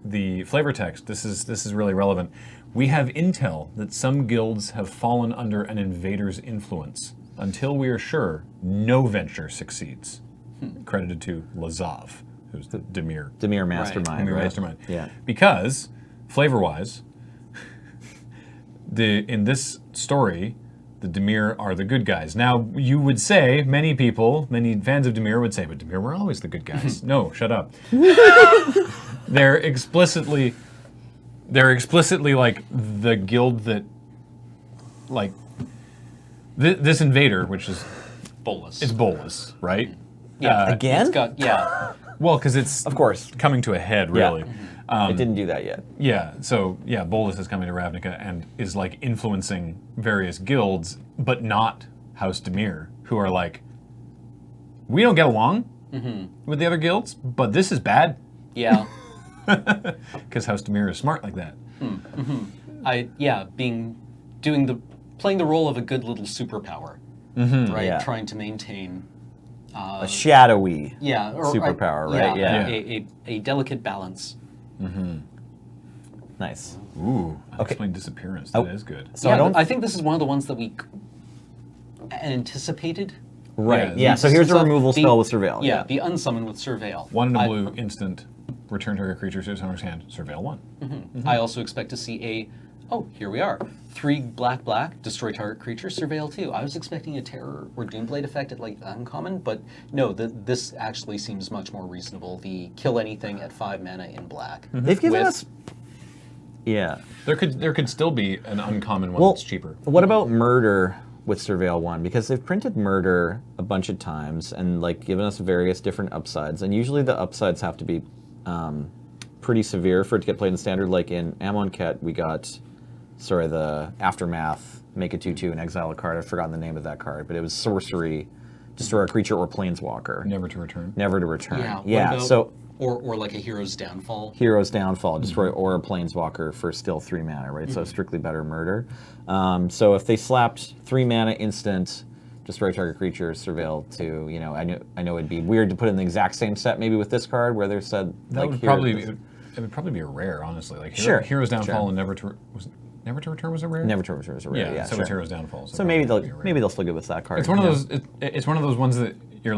the flavor text. This is really relevant. We have intel that some guilds have fallen under an invader's influence. Until we are sure, no venture succeeds. Credited to Lazav, who's the Dimir Mastermind. Dimir Right? Mastermind. Yeah. Because, flavor-wise, in this story, the Dimir are the good guys. Now, you would say, many fans of Dimir would say, but Dimir were always the good guys. No, shut up. They're explicitly like the guild that, like, this invader, which is Bolas. It's Bolas, right? Yeah. Again? Well, because it's Of course. coming to a head, really. It didn't do that yet. Yeah, so Bolas is coming to Ravnica and is like influencing various guilds, but not House Dimir, who are like, we don't get along with the other guilds, but this is bad. Yeah. Because House Dimir is smart like that. Playing the role of a good little superpower, right? Yeah. Trying to maintain A shadowy superpower, right? Yeah. A delicate balance. Nice. Ooh, unexplained disappearance. That is good. So Yeah, I think this is one of the ones that we anticipated. Right. Yeah, Yeah. So here's a So removal the- spell with Surveil. Yeah, the unsummon with Surveil. One in a blue, instant, return target creature to its owner's hand, Surveil 1. I also expect to see here we are. 3 black, destroy target creature, Surveil 2. I was expecting a Terror or Doomblade effect at like uncommon, but no, this actually seems much more reasonable. The kill anything at 5 mana in black. They've given with- us. Yeah. There could still be an uncommon one Well, that's cheaper. What about Murder with Surveil 1? Because they've printed Murder a bunch of times and like given us various different upsides, and usually the upsides have to be pretty severe for it to get played in standard. Like in Amonkhet, we got the Aftermath, make a 2/2 and exile a card. I've forgotten the name of that card, but it was sorcery, destroy a creature or planeswalker. Never to return. Never to return. Yeah. what Yeah. about- So or like a Hero's Downfall. Hero's Downfall, destroy or a planeswalker for still 3 mana, right? So strictly better Murder. So if they slapped 3 mana instant, destroy target creature, Surveil 2, I know it'd be weird to put in the exact same set maybe with this card where they said That like would here- probably be a rare, honestly. Like Hero's Downfall and Never to Return was a rare. Never to return is a rare. Yeah, so sure. it's Hero's Downfall. So maybe probably be a rare. they'll still give us that card. It's one of those. It's one of those ones that you're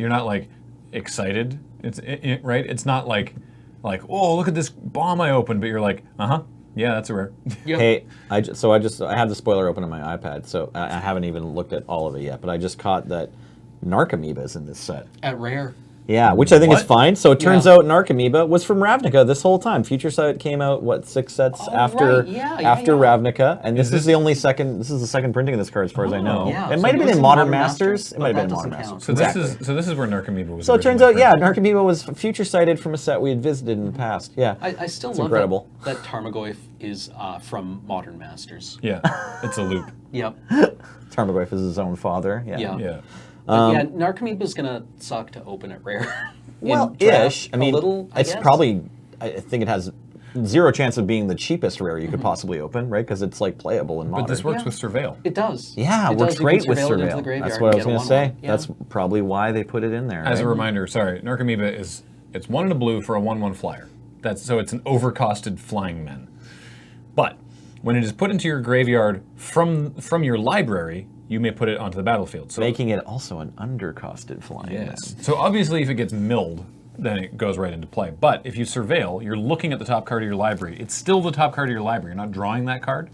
not like excited. Right. It's not like oh, look at this bomb I opened, but you're like yeah, that's a rare. Yep. Hey, I have the spoiler open on my iPad, so I haven't even looked at all of it yet, but I just caught that Narcomoeba is in this set. At rare. Yeah, which I think is What? fine. So it turns Yeah. out Narcomoeba was from Ravnica this whole time. Future Sight came out, what, 6 sets Oh, after right. Yeah, after yeah. Ravnica, and this Is is this- the only second. This is the second printing of this card, as far as I know. Yeah, It so might have been was in it Modern Masters. It but might have been in that Modern doesn't Masters. count. So this is where Narcomoeba was. So it turns originally out, yeah, printed. Narcomoeba was future sighted from a set we had visited in the past. Yeah, I still It's love incredible. that Tarmogoyf is from Modern Masters. Yeah, it's a loop. Yep. Tarmogoyf is his own father. Yeah. Yeah. Yeah. But yeah, Narcomoeba's gonna suck to open at rare. In Well, draft, ish. I mean, a little, I it's guess. probably. I think it has zero chance of being the cheapest rare you could possibly open, right? Because it's like playable in Modern. But this works Yeah. with Surveil. It does. Yeah, it it works does. You great can with surveil it into the Surveil. graveyard That's what I was and going get to a say. 1/1. Yeah. That's probably why they put it in there. As a right? reminder, sorry, Narcomoeba it's 1 and a blue for a 1/1 flyer. So it's an overcosted flying men. But when it is put into your graveyard from your library, you may put it onto the battlefield. So Making it also an undercosted flying. yes. So obviously, if it gets milled, then it goes right into play. But if you surveil, you're looking at the top card of your library. It's still the top card of your library. You're not drawing that card,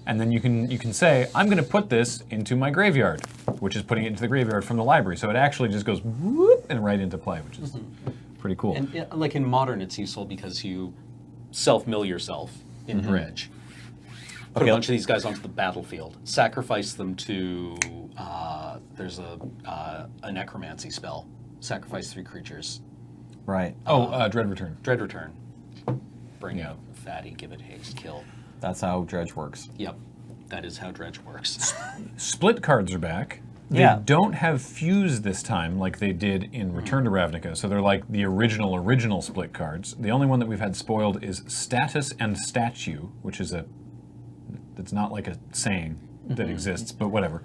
and then you can say, I'm going to put this into my graveyard, which is putting it into the graveyard from the library. So it actually just goes whoop and right into play, which is pretty cool. And yeah, like in Modern, it's useful because you self-mill yourself in Dredge. Put Okay. a bunch of these guys onto the battlefield. Sacrifice them to. There's a necromancy spell. Sacrifice 3 creatures. Right. Dread Return. Dread Return. Bring Yeah. out Fatty. Give it haste. Kill. That's how Dredge works. Yep. That is how Dredge works. Split cards are back. They Yeah. don't have Fuse this time like they did in Return to Ravnica, so they're like the original split cards. The only one that we've had spoiled is Status and Statue, which is that's not like a saying that exists, but whatever.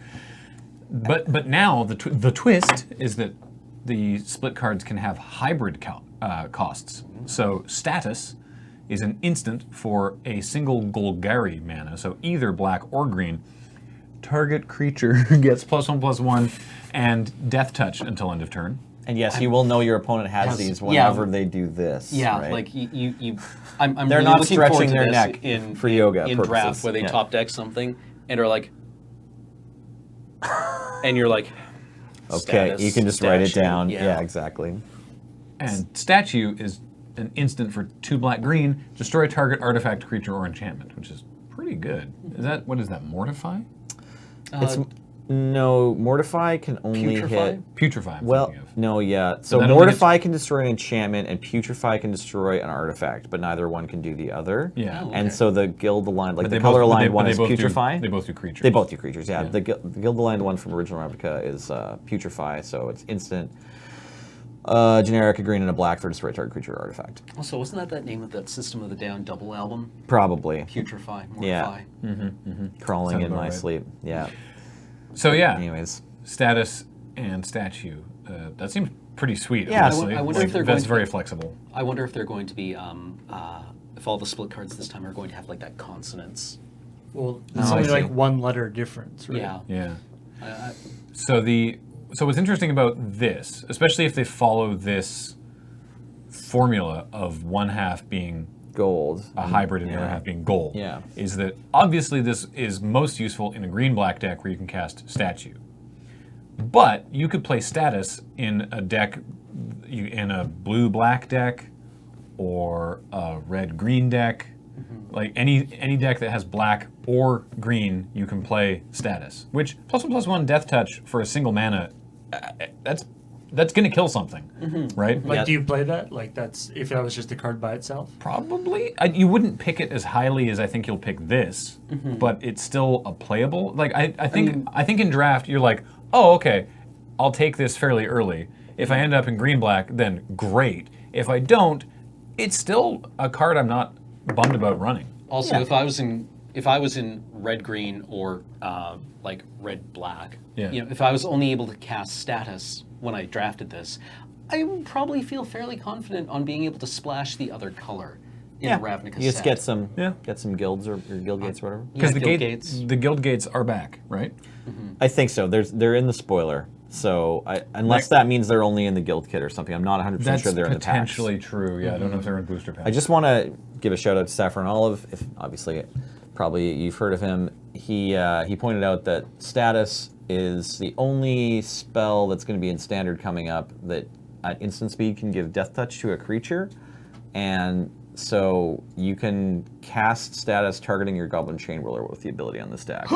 But now the twist is that the split cards can have hybrid costs. So Status is an instant for a single Golgari mana, so either black or green. Target creature gets +1/+1 and Death Touch until end of turn. And yes, you will know your opponent has these whenever they do this. Yeah, right? like I'm They're really not looking forward stretching to their this neck in for yoga in purposes. draft where they Yeah. top deck something and are like, and you're like, Okay, status, you can just write it statue. down. Yeah, exactly. And Statue is an instant for 2 black-green, destroy target artifact, creature, or enchantment, which is pretty good. What is that, Mortify? It's no Mortify can only Putrefy? hit. Putrefy, I'm Well, thinking of. no, yeah. So that only Mortify can destroy an enchantment, and Putrefy can destroy an artifact, but neither one can do the other. Yeah. Oh, And okay. so the guild aligned, like But the they color both- aligned but one they is both do- Putrefy. They both do creatures. They both do creatures, yeah. Yeah. The guild aligned one from original Ravnica is Putrefy, so it's instant. Generic, a green and a black for destroy target creature or artifact. Also, wasn't that name of that System of the Down double album? Probably. Putrefy, Yeah. Mortify. Crawling Sounds in about my right. sleep. Yeah. So yeah, Anyways. Status and Statue. That seems pretty sweet, Yeah. honestly. I wonder if they're that's going to very be- flexible. I wonder if they're going to be, if all the split cards this time are going to have like that consonants. Well, Oh, it's I only see. like one letter difference, right? Yeah. Yeah. I- So what's interesting about this, especially if they follow this formula of one half being Gold. a hybrid and the Yeah. other half being gold, Yeah. is that obviously this is most useful in a green-black deck where you can cast Statue. But you could play Status in a deck, in a blue-black deck, or a red-green deck. Like any deck that has black or green, you can play Status. Which +1/+1 Death Touch for a single mana, that's going to kill something, right? Like, Yeah. do you play that? Like, that's if that was just a card by itself? Probably. You wouldn't pick it as highly as I think you'll pick this, but it's still a playable. Like I think in draft you're like, oh okay, I'll take this fairly early. If I end up in green black, then great. If I don't, it's still a card I'm not bummed about running. Also, Yeah. if I was in red green or like red black, Yeah. if I was only able to cast Status when I drafted this, I would probably feel fairly confident on being able to splash the other color in a Ravnica You just set. get some Yeah. guilds or guild gates or whatever. Because Yeah, guild gates. the guild gates are back, right? I think so. They're in the spoiler. So unless that means they're only in the guild kit or something, I'm not 100% That's sure they're in the packs. potentially true. Yeah, I don't know if they're in booster packs. I just want to give a shout out to Saffron Olive. If obviously, probably you've heard of him. He pointed out that Status is the only spell that's going to be in Standard coming up that at instant speed can give Death Touch to a creature, and so you can cast status targeting your Goblin Chain Whirler with the ability on the stack.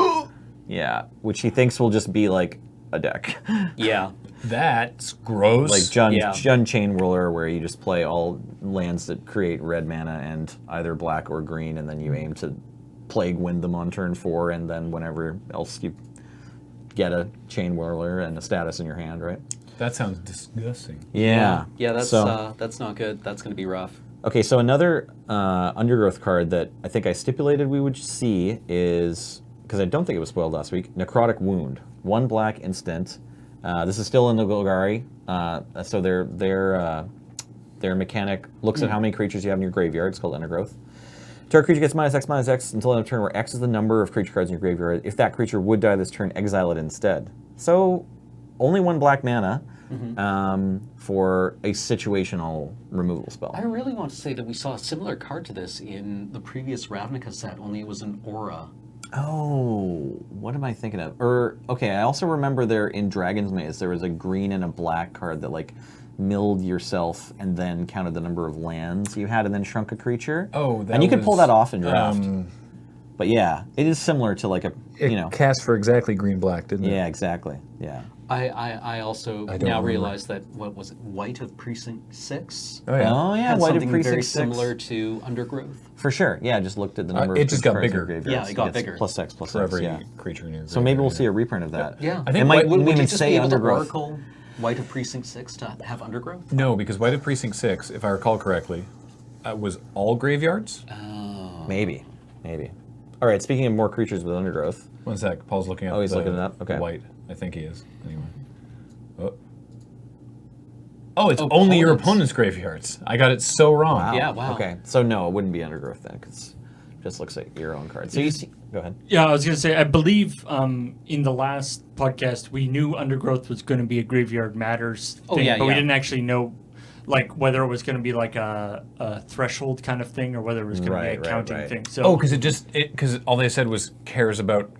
Yeah, which he thinks will just be like a deck. Yeah. That's gross. Like Jund Yeah. Chain Whirler, where you just play all lands that create red mana and either black or green, and then you aim to Plague Wind them on turn 4, and then whenever else you get a Chain Whirler and a status in your hand, right? That sounds disgusting. Yeah. Yeah, that's So- that's not good. That's going to be rough. Okay, so another Undergrowth card that I think I stipulated we would see is, because I don't think it was spoiled last week, Necrotic Wound. 1 black instant. This is still in the Golgari, so their mechanic looks at how many creatures you have in your graveyard. It's called Undergrowth. Target creature gets -X until end of turn, where X is the number of creature cards in your graveyard. If that creature would die this turn, exile it instead. So only 1 black mana for a situational removal spell. I really want to say that we saw a similar card to this in the previous Ravnica set, only it was an aura. Oh, what am I thinking of? Okay, I also remember there in Dragon's Maze, there was a green and a black card that like milled yourself and then counted the number of lands you had and then shrunk a creature. Oh, that and you could pull was, that off in draft. But yeah, it is similar to like a, cast for exactly green-black, didn't it? yeah, exactly, yeah. I also don't now remember. realize that, what was it, White of Precinct 6? Oh, yeah. Oh yeah, Had White of something Precinct very 6. similar to Undergrowth. For sure, yeah, just looked at the number it of just creature got cards in your bigger. graveyard, Yeah, so it got gets bigger. +X, For +X, every yeah. creature in your So maybe we'll graveyard, see a reprint of that. Yeah. I think might White- even would you just say be able to Undergrowth. Oracle White of Precinct 6 to have Undergrowth? No, because White of Precinct 6, if I recall correctly, was all graveyards. Maybe. All right, speaking of more creatures with Undergrowth, One sec, Paul's looking up. Oh, he's the looking it up? Okay. White, I think he is. Anyway. Oh, it's only your opponent's graveyards. I got it so wrong. Yeah, wow. Okay, so no, it wouldn't be Undergrowth then, because it just looks like your own card. So you see, go ahead. Yeah, I was going to say, I believe in the last podcast, we knew Undergrowth was going to be a Graveyard Matters thing, Oh, yeah, but we yeah. didn't actually know like whether it was going to be like a threshold kind of thing or whether it was going to be a Right, counting right. thing. So Oh, because all they said was cares about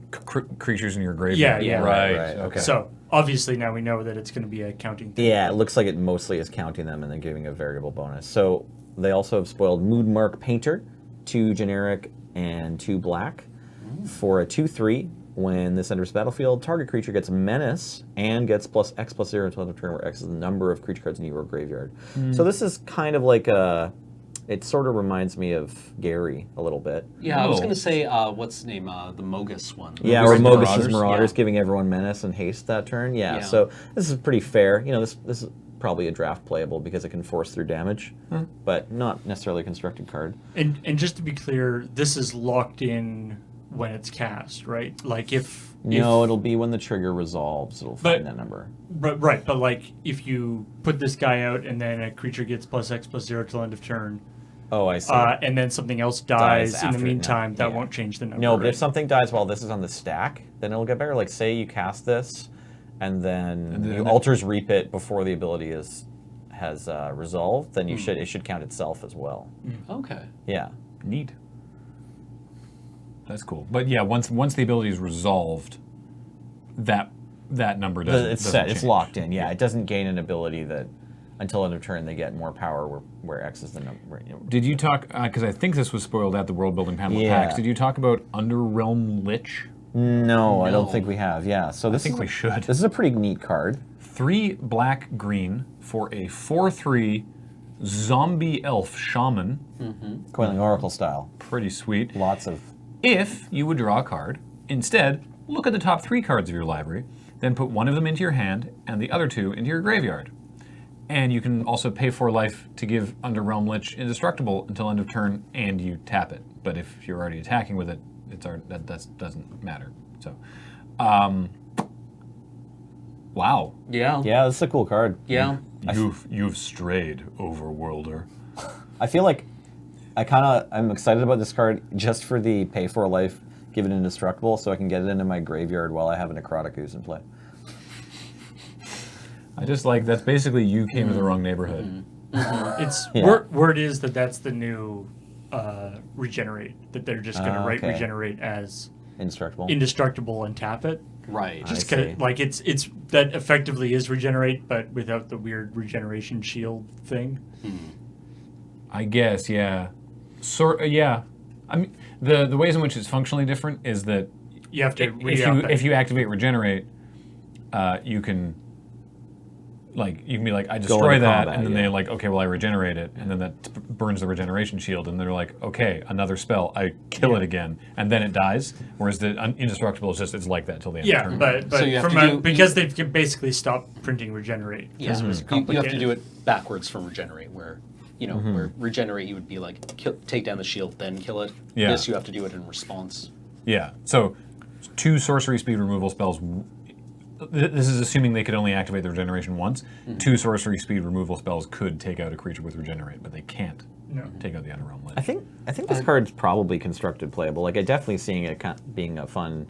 creatures in your graveyard. Yeah, Right. right, Okay. So obviously now we know that it's going to be a counting thing. Yeah, it looks like it mostly is counting them and then giving a variable bonus. So they also have spoiled Moodmark Painter, 2 generic and 2 black, for a 2/3. When this enters the battlefield, target creature gets Menace and gets +X/+0 until end of turn, where X is the number of creature cards in your graveyard. So this is kind of like it sort of reminds me of Gary a little bit. Yeah, I was Oh. going to say, what's the name? The Mogus one. Yeah, Mogus or and Mogus's Marauders? Marauders, Yeah. giving everyone Menace and Haste that turn. Yeah, Yeah. so this is pretty fair. This is probably a draft playable because it can force through damage, but not necessarily a constructed card. And just to be clear, this is locked in when it's cast, right? Like if No, it'll be when the trigger resolves. It'll But- find that number. right, but like if you put this guy out and then a creature gets +X/+0 till end of turn, Oh, I see. and then something else dies in after, the meantime, no, that yeah. won't change the number. No, but right? if something dies while this is on the stack, then it'll get better. Like, say you cast this, and then you Altars Reap it before the ability has resolved, then it should count itself as well. Okay. Yeah. Neat. That's cool. But yeah, once the ability is resolved, that number doesn't. It's doesn't set. It's change. locked in. Yeah, it doesn't gain an ability that until end of turn they get more power where X is the number. Did you talk? Because I think this was spoiled at the world building panel of Yeah. packs. Did you talk about Underrealm Lich? No, I don't No. think we have. Yeah, so this think is we should. This is a pretty neat card. 3 black green for a 4/3 zombie elf shaman. Coiling Oracle style. Pretty sweet. Lots of. If you would draw a card, instead look at the top 3 cards of your library, then put one of them into your hand and the other 2 into your graveyard. And you can also pay 4 life to give Underrealm Lich indestructible until end of turn, and you tap it. But if you're already attacking with it, that doesn't matter. So, wow. Yeah. Yeah, this is a cool card. Yeah. You've strayed, Overworlder. I feel like I'm excited about this card just for the pay for life, give it indestructible, so I can get it into my graveyard while I have a Necrotic Ooze in play. I just like that's basically you came to the wrong neighborhood. It's Yeah. word is that's the new regenerate, that they're just going to write okay. regenerate as indestructible and tap it. Right. Just I see. like it's that effectively is regenerate, but without the weird regeneration shield thing. I guess, yeah. Yeah. I mean, the ways in which it's functionally different is that You have to if you activate regenerate, you can be like, I destroy into that, combat, and then yeah. they're like, okay, well, I regenerate it, and then that burns the regeneration shield, and they're like, okay, another spell, I kill it again, and then it dies. Whereas the indestructible is just it's like that till the end of the turn. but So you have from to do- because they've basically stopped printing regenerate. Yeah, Because it was you have to complicated. do it backwards from regenerate, where where regenerate you would be like take down the shield, then kill it. Yeah. This you have to do it in response. Yeah. So 2 sorcery speed removal spells. This is assuming they could only activate the regeneration once. 2 sorcery speed removal spells could take out a creature with regenerate, but they can't take out the Underrealm Lich. I think this card's probably constructed playable. Like, I definitely seeing it being a fun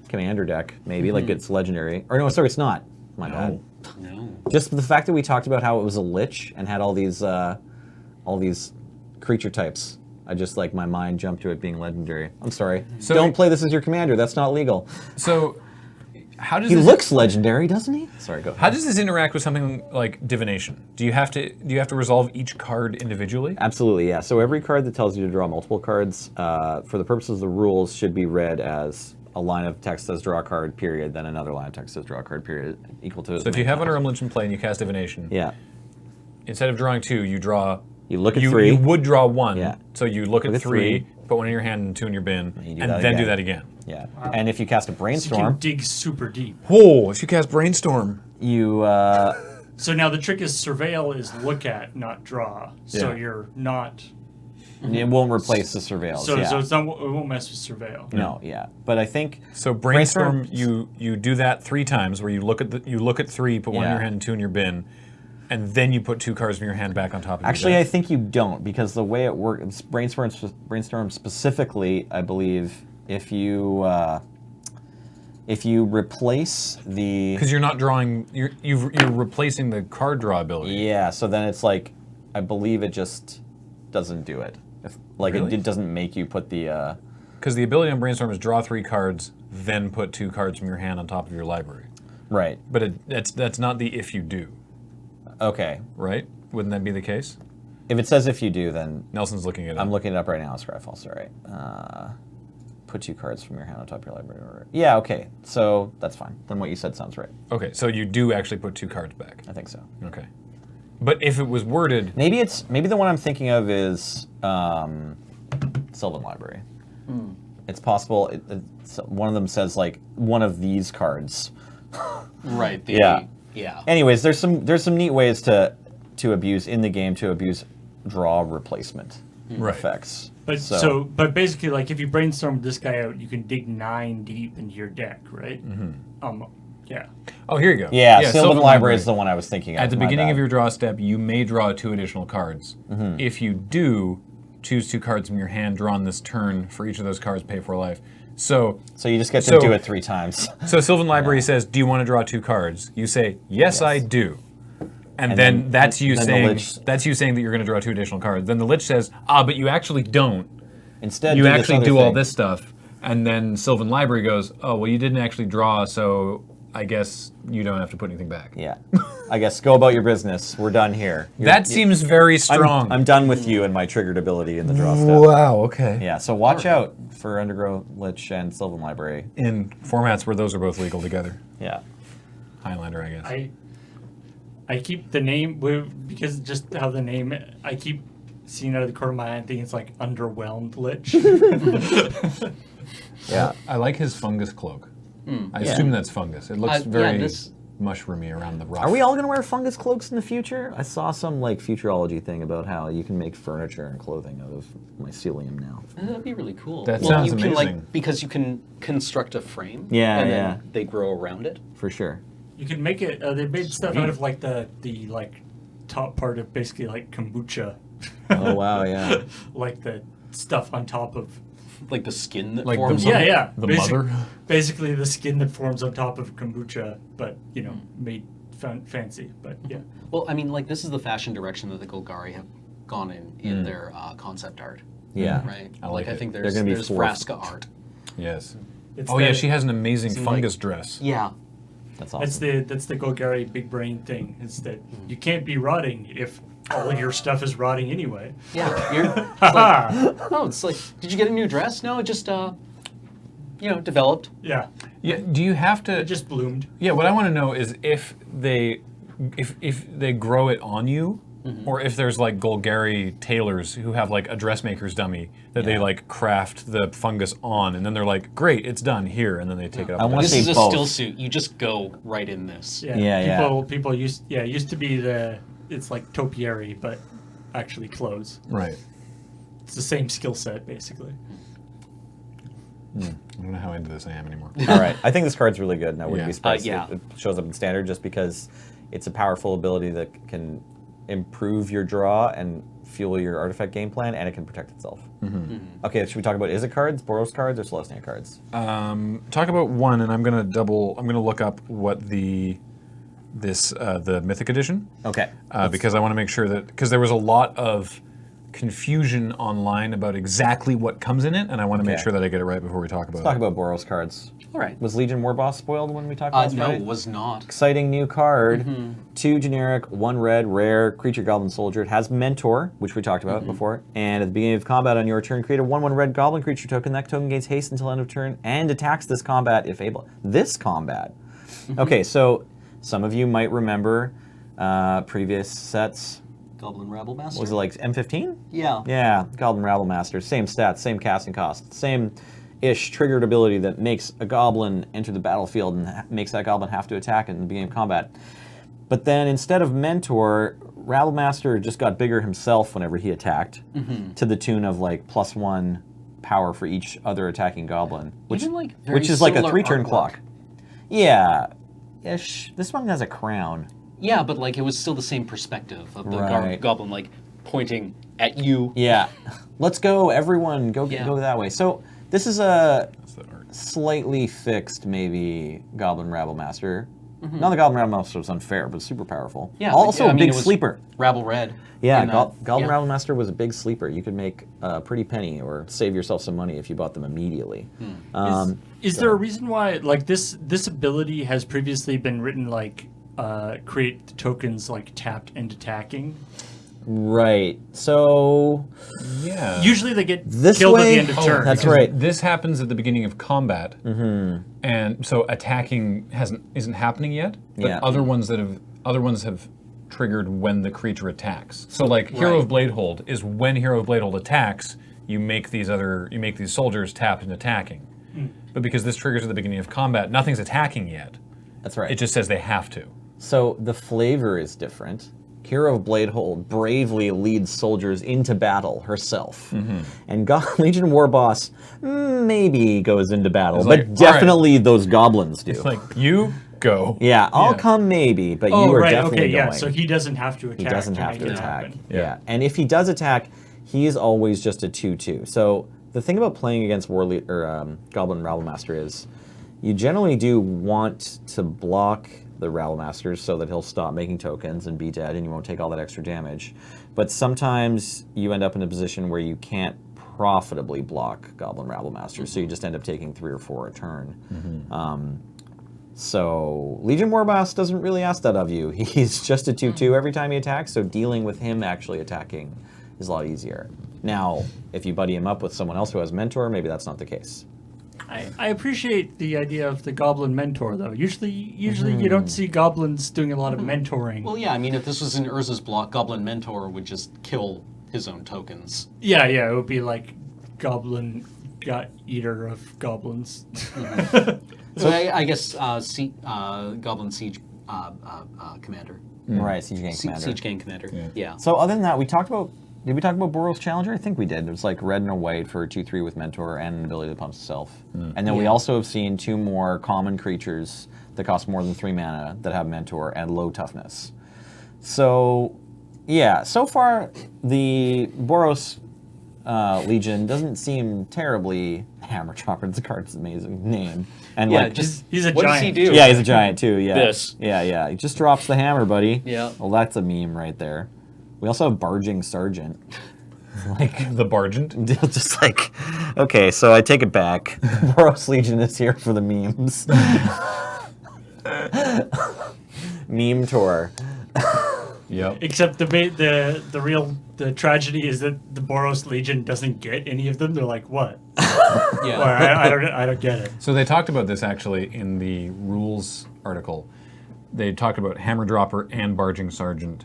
commander deck, maybe. Like, it's legendary. Or no, sorry, it's not. My bad. No. Just the fact that we talked about how it was a lich and had all these creature types. I just, like, my mind jumped to it being legendary. I'm sorry. So- Don't play this as your commander. That's not legal. So, how does He this, looks legendary, doesn't he? Sorry, go ahead. How does this interact with something like divination? Do you have to resolve each card individually? Absolutely, yeah. So every card that tells you to draw multiple cards, for the purposes of the rules, should be read as a line of text says draw a card, period, then another line of text says draw a card, period, equal to... So if you have Underrealm Lich in play and you cast divination, Yeah. instead of drawing 2, you draw. You look at 3. You would draw 1. Yeah. So you look at Look at 3, three. put 1 in your hand and 2 in your bin, you do and that then do again. that again. Yeah. And if you cast a So you brainstorm, can dig super deep. Whoa! If you cast brainstorm. you So now the trick is surveil is look at, not draw. So Yeah. you're not. it won't replace the surveillance. So yeah. so it's not. It won't mess with surveil. No, yeah. But I think So brainstorm, you do that 3 times, where you look at 3, put 1 in Yeah. your hand and 2 in your bin, and then you put 2 cards from your hand back on top of actually your I deck. think you don't, because the way it works, brainstorm specifically, I believe, if you replace the Because you're not drawing, you're replacing the card draw ability. yeah, so then it's like I believe it just doesn't do it. Really? It doesn't make you put the Because the ability on brainstorm is draw 3 cards, then put 2 cards from your hand on top of your library. right. But that's not the if you do, Okay. right? Wouldn't that be the case? If it says if you do, then Nelson's looking it up. I'm looking it up right now. Skyfall, sorry. Put 2 cards from your hand on top of your library. Yeah, okay. So that's fine. Then what you said sounds right. Okay, so you do actually put 2 cards back. I think so. Okay. But if it was worded, Maybe the one I'm thinking of is Sylvan Library. It's possible. One of them says like one of these cards. Right. Yeah. Yeah. Anyways, there's some neat ways to abuse in the game to abuse draw replacement Right. effects. But but basically, like if you brainstorm this guy out, you can dig 9 deep into your deck, right? Yeah. oh, here you go. yeah, Sylvan Library is the one I was thinking of. At the my beginning bad. of your draw step, you may draw 2 additional cards. If you do, choose 2 cards from your hand drawn this turn. For each of those cards, pay 4 life. So So you just get to So- do it 3 times. So Sylvan Library says, "Do you want to draw 2 cards?" You say, "Yes, I do." And then then- that's you then the saying Lich- that you're going to draw 2 additional cards. Then the Lich says, "Ah, but you actually don't. Instead, You do this actually other do all thing. this stuff." And then Sylvan Library goes, "Oh, well, you didn't actually draw, so I guess you don't have to put anything back." Yeah. I guess go about your business. We're done here. That seems very strong. I'm done with you and my triggered ability in the draw step. Wow. Okay. Yeah, so watch out for Undergrow Lich and Sylvan Library. In formats where those are both legal together, Yeah. Highlander, I guess. I keep the name because just how the name. I keep seeing out of the corner of my eye and thinking it's like underwhelmed Lich. Yeah. I like his fungus cloak. I Yeah. assume that's fungus. It looks yeah, very this- mushroomy around the rough. Are we all going to wear fungus cloaks in the future? I saw some like futurology thing about how you can make furniture and clothing out of mycelium now. That'd be really cool. That sounds you can, amazing. because you can construct a frame. Yeah, and yeah. then they grow around it. For sure. You could make it. They made stuff out of like the like top part of basically like kombucha, Oh, wow, yeah. like the stuff on top of. Like the skin that Like the forms. mo- on it. Yeah. The Basic- mother? Basically, the skin that forms on top of kombucha, but made fancy. But yeah. Well, I mean, like this is the fashion direction that the Golgari have gone in their concept art. Yeah. Right. I like I it. think They're there's gonna be there's four- Vraska art. Yes. It's Oh the, yeah, she has an amazing Seemed fungus dress. Yeah. That's awesome. That's the Golgari big brain thing. It's that you can't be rotting if all of your stuff is rotting anyway. Yeah. It's like, oh, it's like, did you get a new dress? No, it just, developed. Yeah, Yeah. Do you have to? it just bloomed. Yeah. What I want to know is if they grow it on you, or if there's like Golgari tailors who have like a dressmaker's dummy that they like craft the fungus on, and then they're like, great, it's done here, and then they take it up. I with wanna them. This say is a both. still suit. You just go right in this. Yeah, People used to be it's like topiary, but actually clothes. Right. It's the same skill set basically. I don't know how into this I am anymore. All right. I think this card's really good, and I wouldn't Yeah. be surprised Yeah. if it shows up in standard just because it's a powerful ability that can improve your draw and fuel your artifact game plan, and it can protect itself. Okay, should we talk about Izzet cards, Boros cards, or Celestia cards? Talk about one, and I'm gonna look up what the Mythic Edition. Okay. Because I want to make sure that, because there was a lot of confusion online about exactly what comes in it, and I want to make Okay. sure that I get it right before we talk about Let's talk it. about Boros cards. All right. Was Legion War Boss spoiled when we talked about No, Friday? it was not. Exciting new card. 2 generic, 1 red, rare, creature goblin soldier. It has Mentor, which we talked about before. And at the beginning of combat on your turn, create a 1/1 red goblin creature token. That token gains haste until end of turn and attacks this combat if able. This combat. Okay, so some of you might remember previous sets. Goblin Rabble Master. Was it like M15? Yeah. Yeah, Goblin Rabble Master. Same stats, same casting cost, same-ish triggered ability that makes a goblin enter the battlefield and makes that goblin have to attack in the beginning of combat. But then instead of Mentor, Rabble Master just got bigger himself whenever he attacked, to the tune of like +1 power for each other attacking goblin, which Even, like, very is like a similar 3-turn artwork. clock. Yeah, ish. This one has a crown. Yeah, but like it was still the same perspective of the Right. goblin like pointing at you. Yeah, let's go, everyone, go Yeah. go that way. So this is a That's the art. slightly fixed, maybe, Goblin Rabble Master. Not the Goblin Rabble Master was unfair, but super powerful. Yeah, Also I a mean, big it was sleeper. Rabble Red. Yeah, in, Goblin yeah. Rabble Master was a big sleeper. You could make a pretty penny or save yourself some money if you bought them immediately. Is there a reason why like this ability has previously been written like create tokens like tapped and attacking? Right. So Yeah. Usually they get This killed way- at the end of Oh, turn. that's Because right. This happens at the beginning of combat, and so attacking isn't happening yet. But Yeah. other ones have triggered when the creature attacks. So like Hero of Bladehold is when Hero of Bladehold attacks, you make these soldiers tapped and attacking. But because this triggers at the beginning of combat, nothing's attacking yet. that's right. It just says they have to. So the flavor is different. Hero of Bladehold bravely leads soldiers into battle herself. And Legion War Boss maybe goes into battle, It's but like, all right. definitely those goblins do. It's like you go. yeah, I'll Yeah. come maybe, but Oh, you are right. definitely Okay. Yeah. going. So he doesn't have to attack. He doesn't have make to it attack. happen. Yeah. And if he does attack, he is always just a 2/2. So the thing about playing against Goblin Rabble Master is you generally do want to block the Rabble Masters so that he'll stop making tokens and be dead and you won't take all that extra damage. But sometimes you end up in a position where you can't profitably block Goblin Rabble Masters, so you just end up taking 3 or 4 a turn. So Legion War Boss doesn't really ask that of you. He's just a 2/2 every time he attacks, so dealing with him actually attacking is a lot easier. Now, if you buddy him up with someone else who has Mentor, maybe that's not the case. I appreciate the idea of the goblin mentor though. Usually you don't see goblins doing a lot of mentoring. Well, yeah. I mean, if this was in Urza's block, Goblin Mentor would just kill his own tokens. Yeah, it would be like goblin eater of goblins. So I guess Goblin Siege Commander. Right, Siege Gang Commander. Siege Gang Commander. Yeah. So other than that, did we talk about Boros Challenger? I think we did. It was like red and a white for a 2/3 with Mentor and an ability that pumps itself. And then we also have seen 2 more common creatures that cost more than 3 mana that have Mentor and low toughness. So, yeah, so far the Boros Legion doesn't seem terribly Hammer Chopper. The card's an amazing name. And Yeah, like just he's a what giant. does he do? yeah, he's a giant too. Yeah. This. Yeah. He just drops the hammer, buddy. Yeah. Well, that's a meme right there. We also have Barging Sergeant. Like The Bargent. just like, okay, so I take it back. Boros Legion is here for the memes. Meme tour. Yep. Except the tragedy is that the Boros Legion doesn't get any of them. They're like, what? Yeah. Or, I don't get it. So they talked about this actually in the rules article. They talked about Hammer Dropper and Barging Sergeant,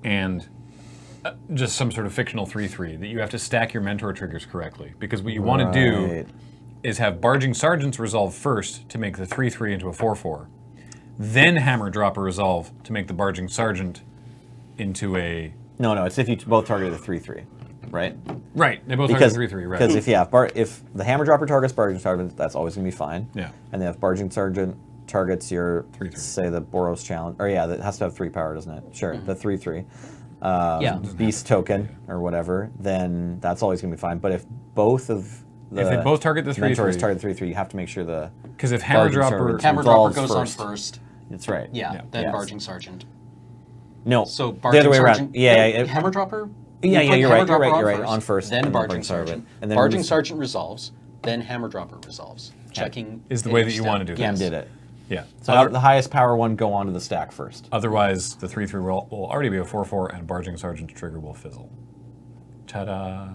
and just some sort of fictional 3/3 that you have to stack your mentor triggers correctly. Because what you want to do Right. is have Barging Sergeants resolve first to make the 3/3 into a 4/4, then Hammer Dropper resolve to make the Barging Sergeant into a... No, it's if you both target the 3/3, right? Right, they both Because target 3/3, right. Because if the Hammer Dropper targets Barging Sergeant, that's always going to be fine. Yeah. And then if Barging Sergeant targets your, 3/3. say, the Boros Challenge, or that has to have 3 power, doesn't it? Sure, the 3/3. Yeah. Beast token or whatever, then that's always going to be fine. But if both of the If they both target the 3/3, mentors target 3/3, you have to make sure the because if Hammer Barging Dropper... Sergeant- Hammer Dropper resolves goes first. on first. That's right. Yeah, Yeah. then Yes. Barging Sergeant. No, So the Barging other way Sergeant. around. Yeah. Hammer Dropper. Yeah, you put you're Hammer right. Dropper You're right. On first, then and then Barging Barging Sergeant, Sergeant. and then Barging release- Sergeant resolves. Then Hammer Dropper resolves. Checking Is the way that each you step. want to do Cam this. did it. Yeah. So the highest power one go onto the stack first. Otherwise, the 3/3 will already be a 4/4, and Barging Sergeant's trigger will fizzle. Ta-da!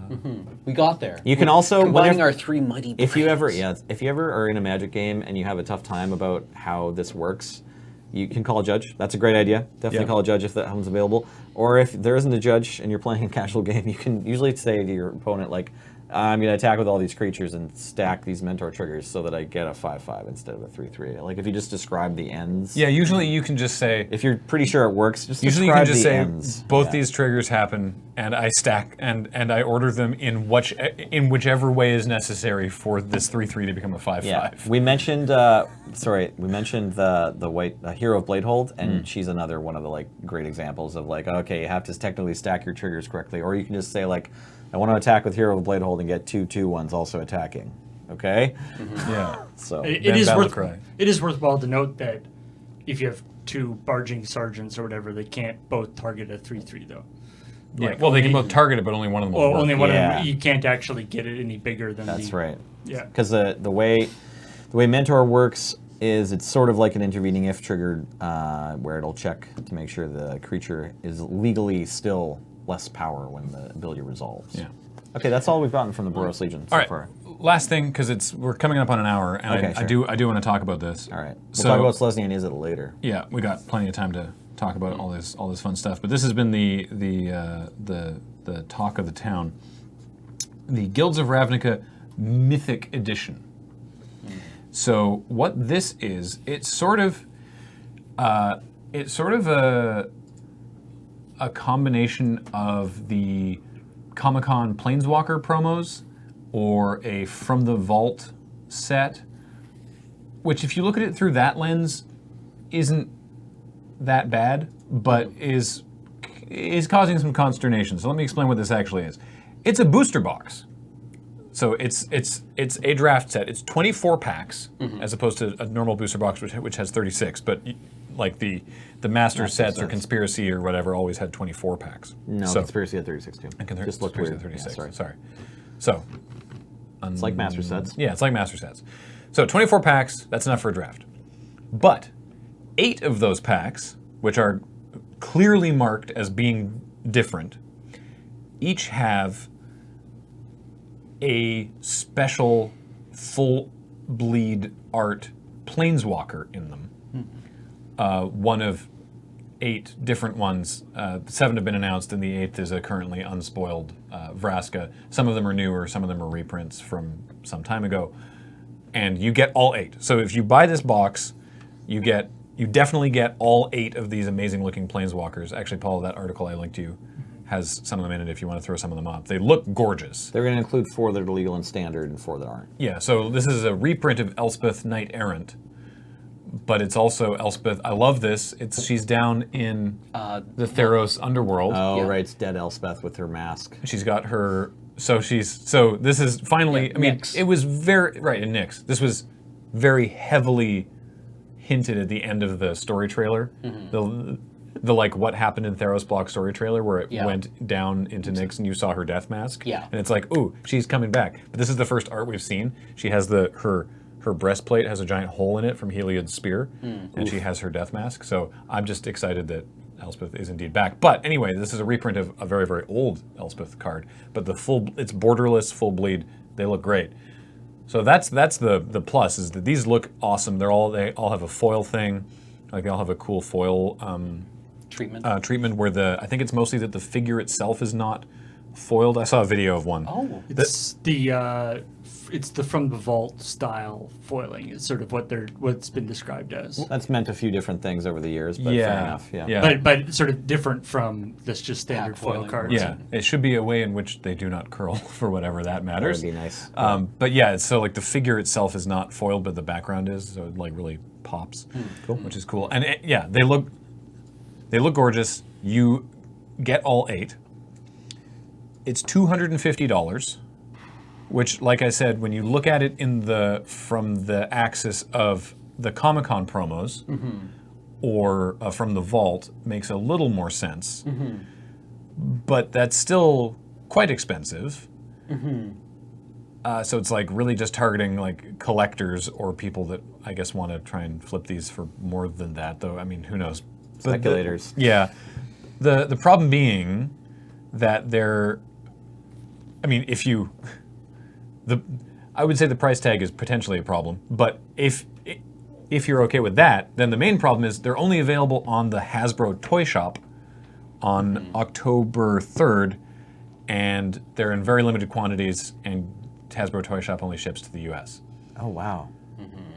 We got there. You can We're also- combining whenever- our three mighty. If you ever, brains. if you ever are in a Magic game and you have a tough time about how this works, you can call a judge. That's a great idea. Definitely Yeah. call a judge if that one's available. Or if there isn't a judge and you're playing a casual game, you can usually say to your opponent, like, I'm going to attack with all these creatures and stack these mentor triggers so that I get a 5/5 instead of a 3/3. Like, if you just describe the ends. Yeah, usually you can just say... If you're pretty sure it works, just Usually you can describe just the say, ends. both Yeah. these triggers happen, and I stack, and I order them in whichever way is necessary for this 3/3 to become a 5/5. Yeah, we mentioned. We mentioned the white Hero of Bladehold, and she's another one of the great examples of okay, you have to technically stack your triggers correctly, or you can just say I want to attack with Hero of Bladehold and get 2/2/1s also attacking. Okay. Yeah. So It Then is battle cry. it is worthwhile to note that if you have two Barging Sergeants or whatever, they can't both target a 3/3 though. Yeah. Well, they can both target it, but only one of them will Well, work. only one of Yeah. them. You can't actually get it any bigger than that's the, right. Yeah. Because the way Mentor works is it's sort of like an intervening if triggered, where it'll check to make sure the creature is legally still less power when the ability resolves. Yeah. Okay, that's all we've gotten from the Boros Legion so All right. far. Last thing, because we're coming up on an hour, and Okay, I do want to talk about this. All right. We'll So- talk about Selesnya and Izzet later. Yeah, we got plenty of time to talk about all this fun stuff. But this has been the talk of the town. The Guilds of Ravnica Mythic Edition. So what this is, it's sort of a combination of the Comic-Con Planeswalker promos or a From the Vault set, which if you look at it through that lens, isn't that bad, but is causing some consternation. So let me explain what this actually is. It's a booster box. So it's a draft set. It's 24 packs as opposed to a normal booster box which has 36. But like the master sets or conspiracy or whatever always had 24 packs. No, So- Conspiracy at 36 too. Just looked Conspiracy weird. at 36. Yeah, sorry. So It's like master sets. yeah, it's like master sets. So 24 packs, that's enough for a draft. But 8 of those packs, which are clearly marked as being different, each have a special full bleed art planeswalker in them. One of 8 different ones. 7 have been announced, and the 8th is a currently unspoiled Vraska. Some of them are newer, some of them are reprints from some time ago. And you get all 8. So if you buy this box, you definitely get all 8 of these amazing looking planeswalkers. Actually, Paul, that article I linked to you has some of them in it if you want to throw some of them up. They look gorgeous. They're going to include 4 that are legal and standard and 4 that aren't. Yeah, so this is a reprint of Elspeth Knight Errant, but it's also Elspeth. I love this. She's down in the Theros underworld. Oh, Yeah. right. It's dead Elspeth with her mask. She's got her. So this is finally. Yeah, I mean, Nyx. it was very right in Nyx. This was very heavily hinted at the end of the story trailer. the like what happened in Theros block story trailer where it Yeah. went down into Nyx and you saw her death mask. Yeah. And it's like, ooh, she's coming back. But this is the first art we've seen. She has her breastplate has a giant hole in it from Heliod's spear, and she has her death mask. So I'm just excited that Elspeth is indeed back. But anyway, this is a reprint of a very, very old Elspeth card. But it's borderless, full bleed. They look great. So that's the plus, is that these look awesome. They all have a foil thing. Like they all have a cool foil treatment where I think it's mostly that the figure itself is not foiled. I saw a video of one. Oh. It's the from the vault style foiling. It's sort of what's been described as. That's meant a few different things over the years, but fair enough. Yeah. But sort of different from this just standard Pack foil foiling. cards. Yeah, it should be a way in which they do not curl for whatever that That matters. would be nice. But yeah, so like the figure itself is not foiled, but the background is, so it like really pops, which is cool. And they look gorgeous. You get all 8. It's $250, which, like I said, when you look at it from the axis of the Comic-Con promos or from the vault, makes a little more sense. But that's still quite expensive. So it's like really just targeting like collectors or people that I guess want to try and flip these for more than that, though. I mean, who knows? Speculators. The problem being that I would say the price tag is potentially a problem, but if you're okay with that, then the main problem is they're only available on the Hasbro Toy Shop on October 3rd, and they're in very limited quantities, and Hasbro Toy Shop only ships to the US. Oh, wow.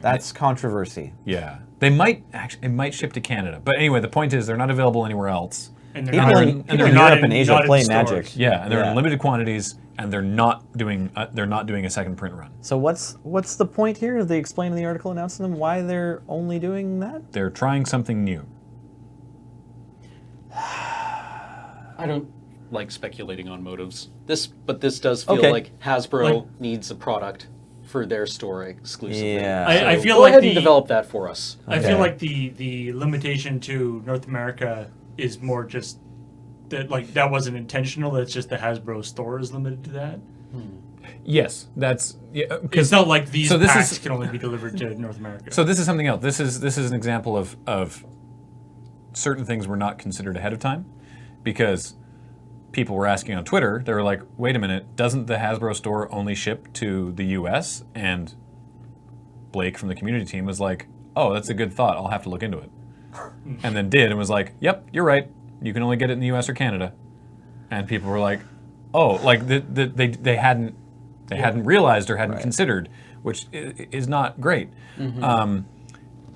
That's controversy. Yeah. It might ship to Canada. But anyway, the point is they're not available anywhere else. And they're People not in they're not Europe in- and Asia not in play stores. Magic. Yeah, and they're in limited quantities, and they're not doing a second print run. So what's the point here? They explain in the article announcing them why they're only doing that? They're trying something new. I don't like speculating on motives. But this does feel Okay. like Hasbro needs a product for their store exclusively. Yeah. I feel go like ahead and develop that for us. I feel like the limitation to North America is more just that that wasn't intentional. It's just the Hasbro store is limited to that. Yes, that's It's not like these so this packs is- can only be delivered to North America. So this is something else. This is an example of certain things were not considered ahead of time, because people were asking on Twitter. They were like, "Wait a minute, doesn't the Hasbro store only ship to the U.S.?" And Blake from the community team was like, "Oh, that's a good thought. I'll have to look into it." And then did and was like, "Yep, you're right. You can only get it in the U.S. or Canada." And people were like, "Oh, like they hadn't realized or hadn't considered," which is not great.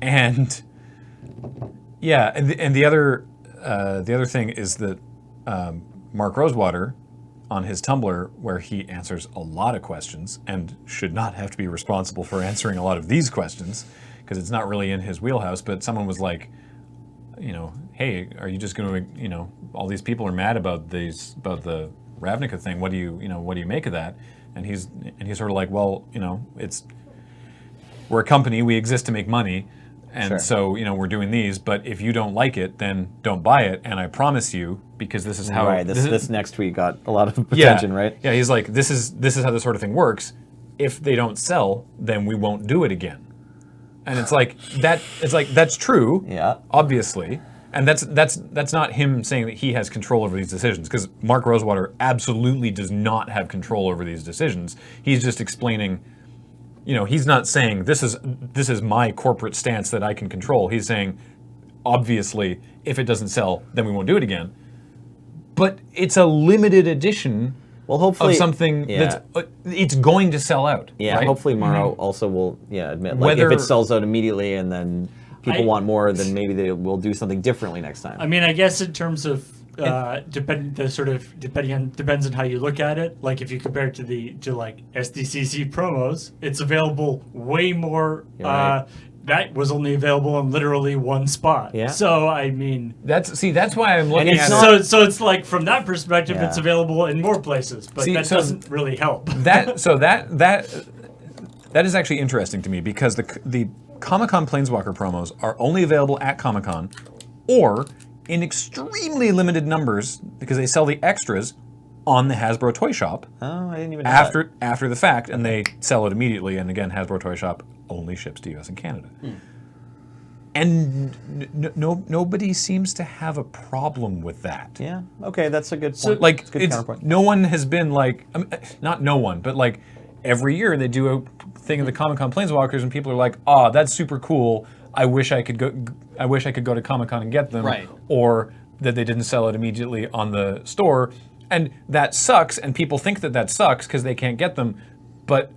And yeah, and the other thing is that Mark Rosewater, on his Tumblr, where he answers a lot of questions and should not have to be responsible for answering a lot of these questions because it's not really in his wheelhouse. But someone was like, hey, are you just going to, all these people are mad about the Ravnica thing. What do you make of that? And he's sort of like, well, we're a company, we exist to make money. And so, we're doing these, but if you don't like it, then don't buy it. And I promise you, because this is how... Right, this next tweet got a lot of attention, right? Yeah, he's like, this is how this sort of thing works. If they don't sell, then we won't do it again. And it's like, that's true, obviously. And that's not him saying that he has control over these decisions, because Mark Rosewater absolutely does not have control over these decisions. He's just explaining... he's not saying this is my corporate stance that I can control. He's saying, obviously, if it doesn't sell, then we won't do it again. But it's a limited edition hopefully, of something that's it's going to sell out. Yeah, right? hopefully Morrow also will admit, Whether- if it sells out immediately and then people want more, then maybe they will do something differently next time. I mean, I guess in terms of depends on how you look at it. Like if you compare it to like SDCC promos, it's available way more. Right. That was only available in literally one spot. Yeah. So I mean, that's why I'm looking it's at not- it. so it's like from that perspective, Yeah. it's available in more places, but that doesn't really help. That is actually interesting to me, because the Comic-Con Planeswalker promos are only available at Comic-Con or in extremely limited numbers because they sell the extras on the Hasbro Toy Shop Oh, I didn't even know that. after the fact, and they sell it immediately. And again, Hasbro Toy Shop only ships to US and Canada. And nobody seems to have a problem with that. Yeah. Okay, that's a good point. Like, That's a good it's, counterpoint. no one has been like, not no one, but like every year they do a thing of the Comic-Con Planeswalkers, and people are like, "Ah, that's super cool. I wish I could go to Comic-Con and get them." Right. Or that they didn't sell it immediately on the store, and that sucks. And people think that sucks because they can't get them, but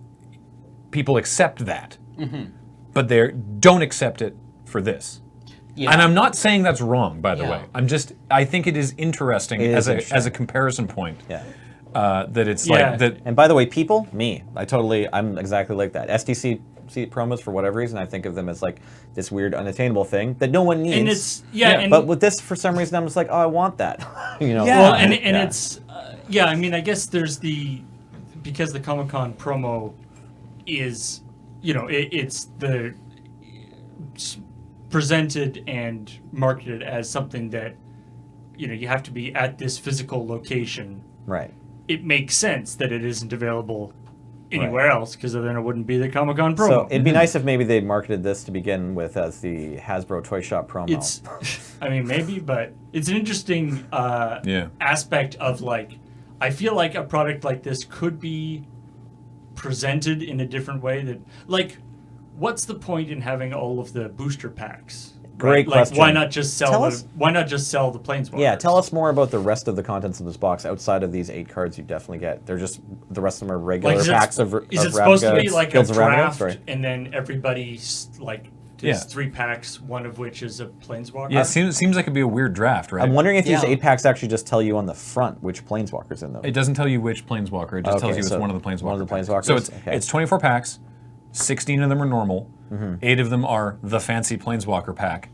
people accept that. But they don't accept it for this. Yeah. And I'm not saying that's wrong, by the Yeah. way. I think it is interesting It is as a interesting. comparison point. Yeah. That it's Yeah. like that. And by the way, people, I'm exactly like that. STC promos, for whatever reason, I think of them as like this weird unattainable thing that no one needs. And it's and But with this, for some reason, I'm just like, oh, I want that. You know. Yeah. well, and Yeah. it's I mean, I guess there's because the Comic-Con promo is, it's presented and marketed as something that, you have to be at this physical location. Right. It makes sense that it isn't available anywhere else, because then it wouldn't be the Comic-Con promo. So it'd be nice if maybe they marketed this to begin with as the Hasbro Toy Shop promo. It's, I mean, maybe, but it's an interesting aspect of like, I feel like a product like this could be presented in a different way. That, like, what's the point in having all of the booster packs? Great Like, question. why not just sell Tell the us- Why not just sell the Planeswalkers? Yeah, tell us more about the rest of the contents of this box outside of these 8 cards you definitely get. They're just, the rest of them are regular Like, packs of is it supposed to Ravnica, be like a Guilds of Ravnica? draft, Sorry. and then everybody's like, Yeah. there's 3 packs, one of which is a Planeswalker? Yeah, it seems like it'd be a weird draft, right? I'm wondering if these Yeah. 8 packs actually just tell you on the front which Planeswalker's in them. It doesn't tell you which Planeswalker. It just Okay, tells you it's so one of the Planeswalkers. one of the Planeswalkers? So it's Okay. it's 24 packs. 16 of them are normal. 8 of them are the fancy Planeswalker pack,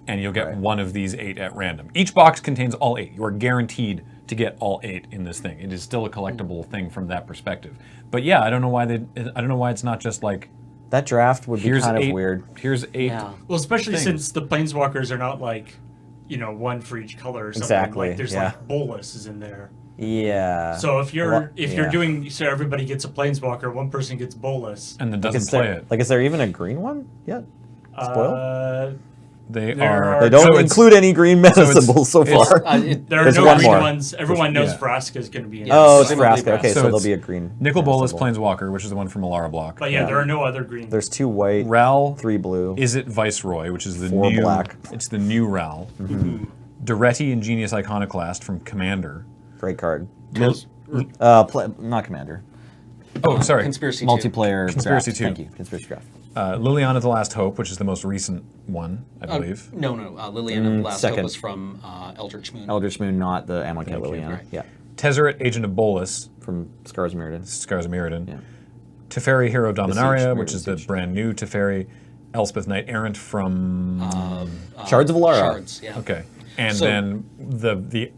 and you'll get Right. one of these 8 at random. Each box contains all 8. You are guaranteed to get all 8 in this thing. It is still a collectible thing from that perspective. But yeah, I don't know why it's not just like That draft would be here's kind 8. of weird. Here's 8. Yeah. Well, especially things. since the Planeswalkers are not like, one for each color or something. Exactly, Like, there's yeah. like Bolus is in there. Yeah. So if you're yeah. doing, so everybody gets a Planeswalker, one person gets Bolus. And then Like, doesn't is play there, it. Like, is there even a green one yet? Spoiled? They there are. are- They don't so it's- include any green meta it's- symbols so it's- far. There are There's no one green more. ones. Everyone knows Yeah. Vraska is going to be in Oh, it. it's Presumably Vraska. Okay, So so there'll it's be a green. Nicol Bolas symbol. Planeswalker, which is the one from Alara Block. But yeah, there are no other green. There's 2 white, Ral 3 blue. Is it Viceroy, which is the 4 new black. It's the new Ral. Duretti Ingenious Iconoclast from Commander. Great card. Mil- Not Commander. oh, sorry. Conspiracy 2. Multiplayer Conspiracy draft. 2. Thank you. Conspiracy draft. Liliana the Last Hope, which is the most recent one, I believe. No. Liliana Last Hope second. was from Eldritch Moon. Eldritch Moon, not the Amonkhet Liliana. right. Yeah. Tezzeret, Agent of Bolus, From Scars of Mirrodin. Scars of Mirrodin. Yeah. Teferi, Hero of Dominaria, Siege, which is the Siege. brand new Teferi. Elspeth, Knight Errant from... Shards of Alara. Shards, yeah. okay. And So- then the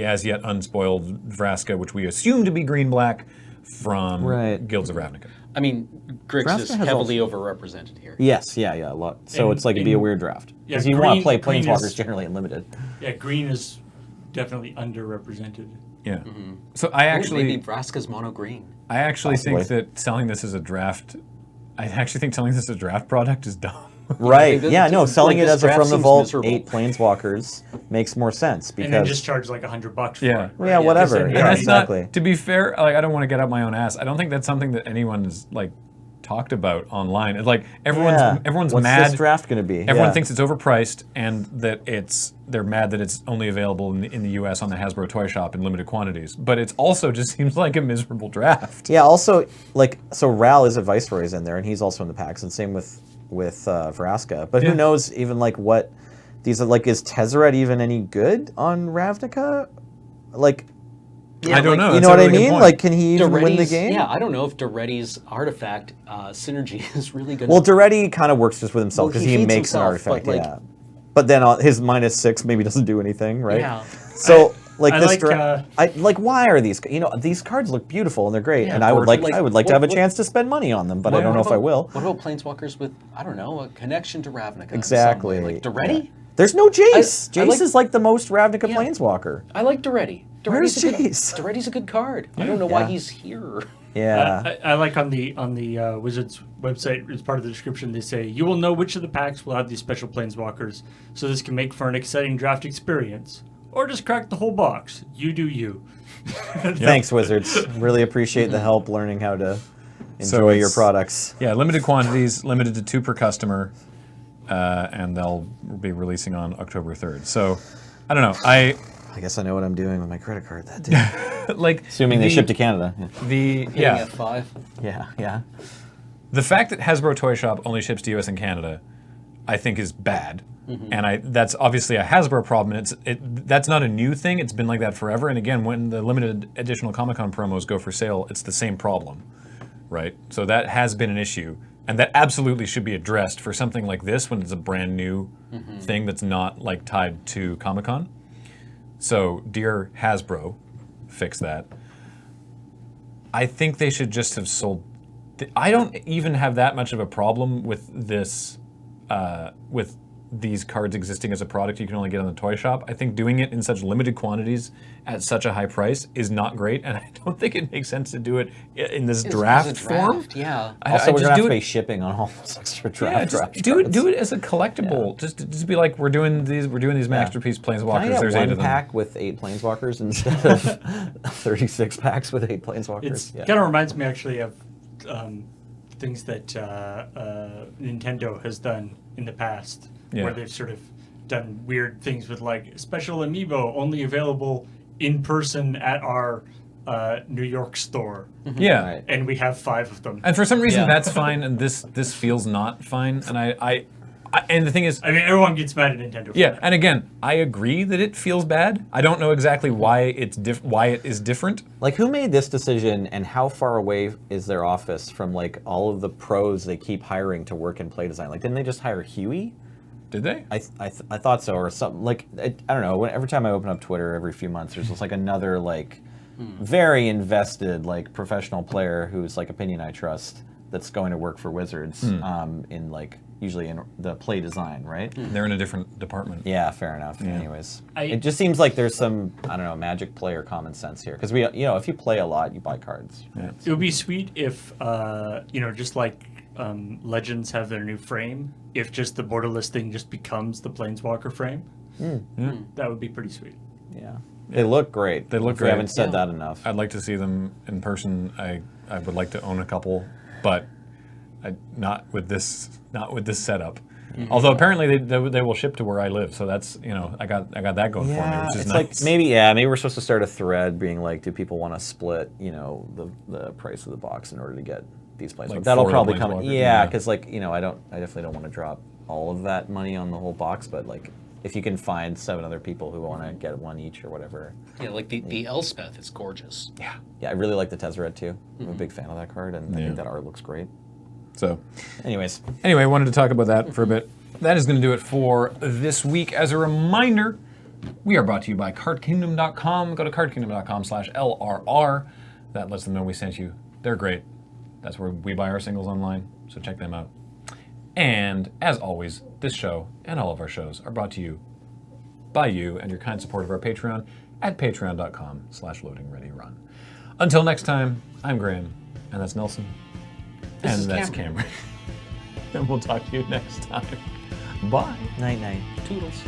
as yet unspoiled Vraska, which we assume to be green-black from Right. Guilds of Ravnica. I mean, Grix Vraska is has heavily overrepresented here. Yes, yeah, a lot. So And- it's like it'd be a and- weird draft. yeah, Because you want to play green Planeswalkers is- generally in limited. Yeah, green is definitely underrepresented. Yeah. So I actually... Maybe Vraska's mono green. I actually think Possibly. that selling this as a draft, I actually think selling this as a draft product is dumb. Right. think Yeah, that- no, selling like, it this as a draft from the seems vault miserable. 8 Planeswalkers makes more sense And then because just charge like $100 for Yeah. it. yeah, whatever. And Yeah, that's exactly. not, to be fair, like I don't want to get up my own ass. I don't think that's something that anyone has like talked about online. It's like everyone's What's mad. this draft going to be? Everyone Yeah. thinks it's overpriced and that they're mad that it's only available in the US on the Hasbro Toy Shop in limited quantities. But it also just seems like a miserable draft. Yeah, also, like, so Ral is a Viceroy's in there, and he's also in the packs, and same with Vraska. But Yeah. who knows even, like, what these are, like, is Tezzeret even any good on Ravnica? Like, Yeah, I don't know. you That's know a what I really good mean? point. Like, can he even win the Doretti's- game? Yeah, I don't know if Doretti's artifact synergy is really good. Well, Doretti kind of works just with himself Well, because he he feeds makes an himself, artifact, but, like- yeah. But then his -6 maybe doesn't do anything, right? Yeah. So, like, I this like, why are these? You know, these cards look beautiful and they're great, Yeah, and I would gorgeous. like, Like, I would like to have a what- chance to spend money on them, but I don't know if I will. What about planeswalkers with, I don't know, a connection to Ravnica? in some Exactly. way? Like Doretti? Yeah. There's no Jace. I Jace like- is like the most Ravnica Yeah. Planeswalker. I like Doretti. Where's Doretti's Jace? a good card. I don't know why Yeah. he's here. Yeah. I like on the Wizards website, as part of the description, they say, you will know which of the packs will have these special planeswalkers, so this can make for an exciting draft experience. Or just crack the whole box. You do you. Thanks, Wizards. Really appreciate the help learning how to enjoy your it's- products. Yeah, limited quantities, limited to 2 per customer, and they'll be releasing on October 3rd. So, I don't know. I guess I know what I'm doing with my credit card that day. Like Assuming they ship to Canada. Hitting F5. Yeah. The fact that Hasbro Toy Shop only ships to US and Canada, I think is bad. And that's obviously a Hasbro problem. That's not a new thing. It's been like that forever. And again, when the limited editional Comic-Con promos go for sale, it's the same problem, right? So that has been an issue. And that absolutely should be addressed for something like this when it's a brand new thing that's not like tied to Comic-Con. So, dear Hasbro, fix that. I think they should just have sold. I don't even have that much of a problem with this, with these cards existing as a product you can only get on the toy shop. I think doing it in such limited quantities at such a high price is not great, and I don't think it makes sense to do it in this draft form. Yeah. Also, we're just going to have do to it- pay shipping on all those extra Yeah, draft just do it. cards. Do it as a collectible. Just be like, we're doing these masterpiece Can I planeswalkers. get There's 8 one of them. pack with 8 planeswalkers instead of 36 packs with 8 planeswalkers? It kind of reminds me actually of things that Nintendo has done in the past, Yeah. where they've sort of done weird things with like special amiibo only available in person at our New York store, Yeah. Right. and we have 5 of them. And for some reason, Yeah. that's fine, and this feels not fine. And I and the thing is, I mean, everyone gets mad at Nintendo. For yeah. that. And again, I agree that it feels bad. I don't know exactly why why it is different. Like, who made this decision, and how far away is their office from like all of the pros they keep hiring to work in play design? Like, didn't they just hire Huey? Did they? I thought so, or something. Like, I don't know. Every time I open up Twitter, every few months, there's just like another like very invested like professional player whose like opinion I trust that's going to work for Wizards in like usually in the play design, right? They're in a different department. Yeah, fair enough. Anyways, I- it just seems like there's some, I don't know, magic player common sense here, because if you play a lot, you buy cards. Right? It would be sweet if, just like Legends have their new frame, if just the borderless thing just becomes the Planeswalker frame. That would be pretty sweet. Yeah, they look great. They look If great. We haven't said Yeah. that enough. I'd like to see them in person. I would like to own a couple, but not with this setup. Although apparently they will ship to where I live, so that's I got that going for me, which is it's nice. like maybe we're supposed to start a thread being like, do people want to split the price of the box in order to get these places? Like That'll for the probably come. Planeswalker, Yeah, yeah. because I definitely don't want to drop all of that money on the whole box, but like if you can find 7 other people who want to get one each or whatever. Yeah, like the Elspeth is gorgeous. Yeah, I really like the Tezzeret too. I'm a big fan of that card, and I Yeah. think that art looks great. So Anyways, anyway, I wanted to talk about that for a bit. That is going to do it for this week. As a reminder, we are brought to you by CardKingdom.com. Go to CardKingdom.com/LRR. That lets them know we sent you. They're great. That's where we buy our singles online, so check them out. And as always, this show and all of our shows are brought to you by you and your kind support of our Patreon at patreon.com/LoadingReadyRun. Until next time, I'm Graham, and that's Nelson, This and is that's Cameron. Cameron. And we'll talk to you next time. Bye. night. Toodles.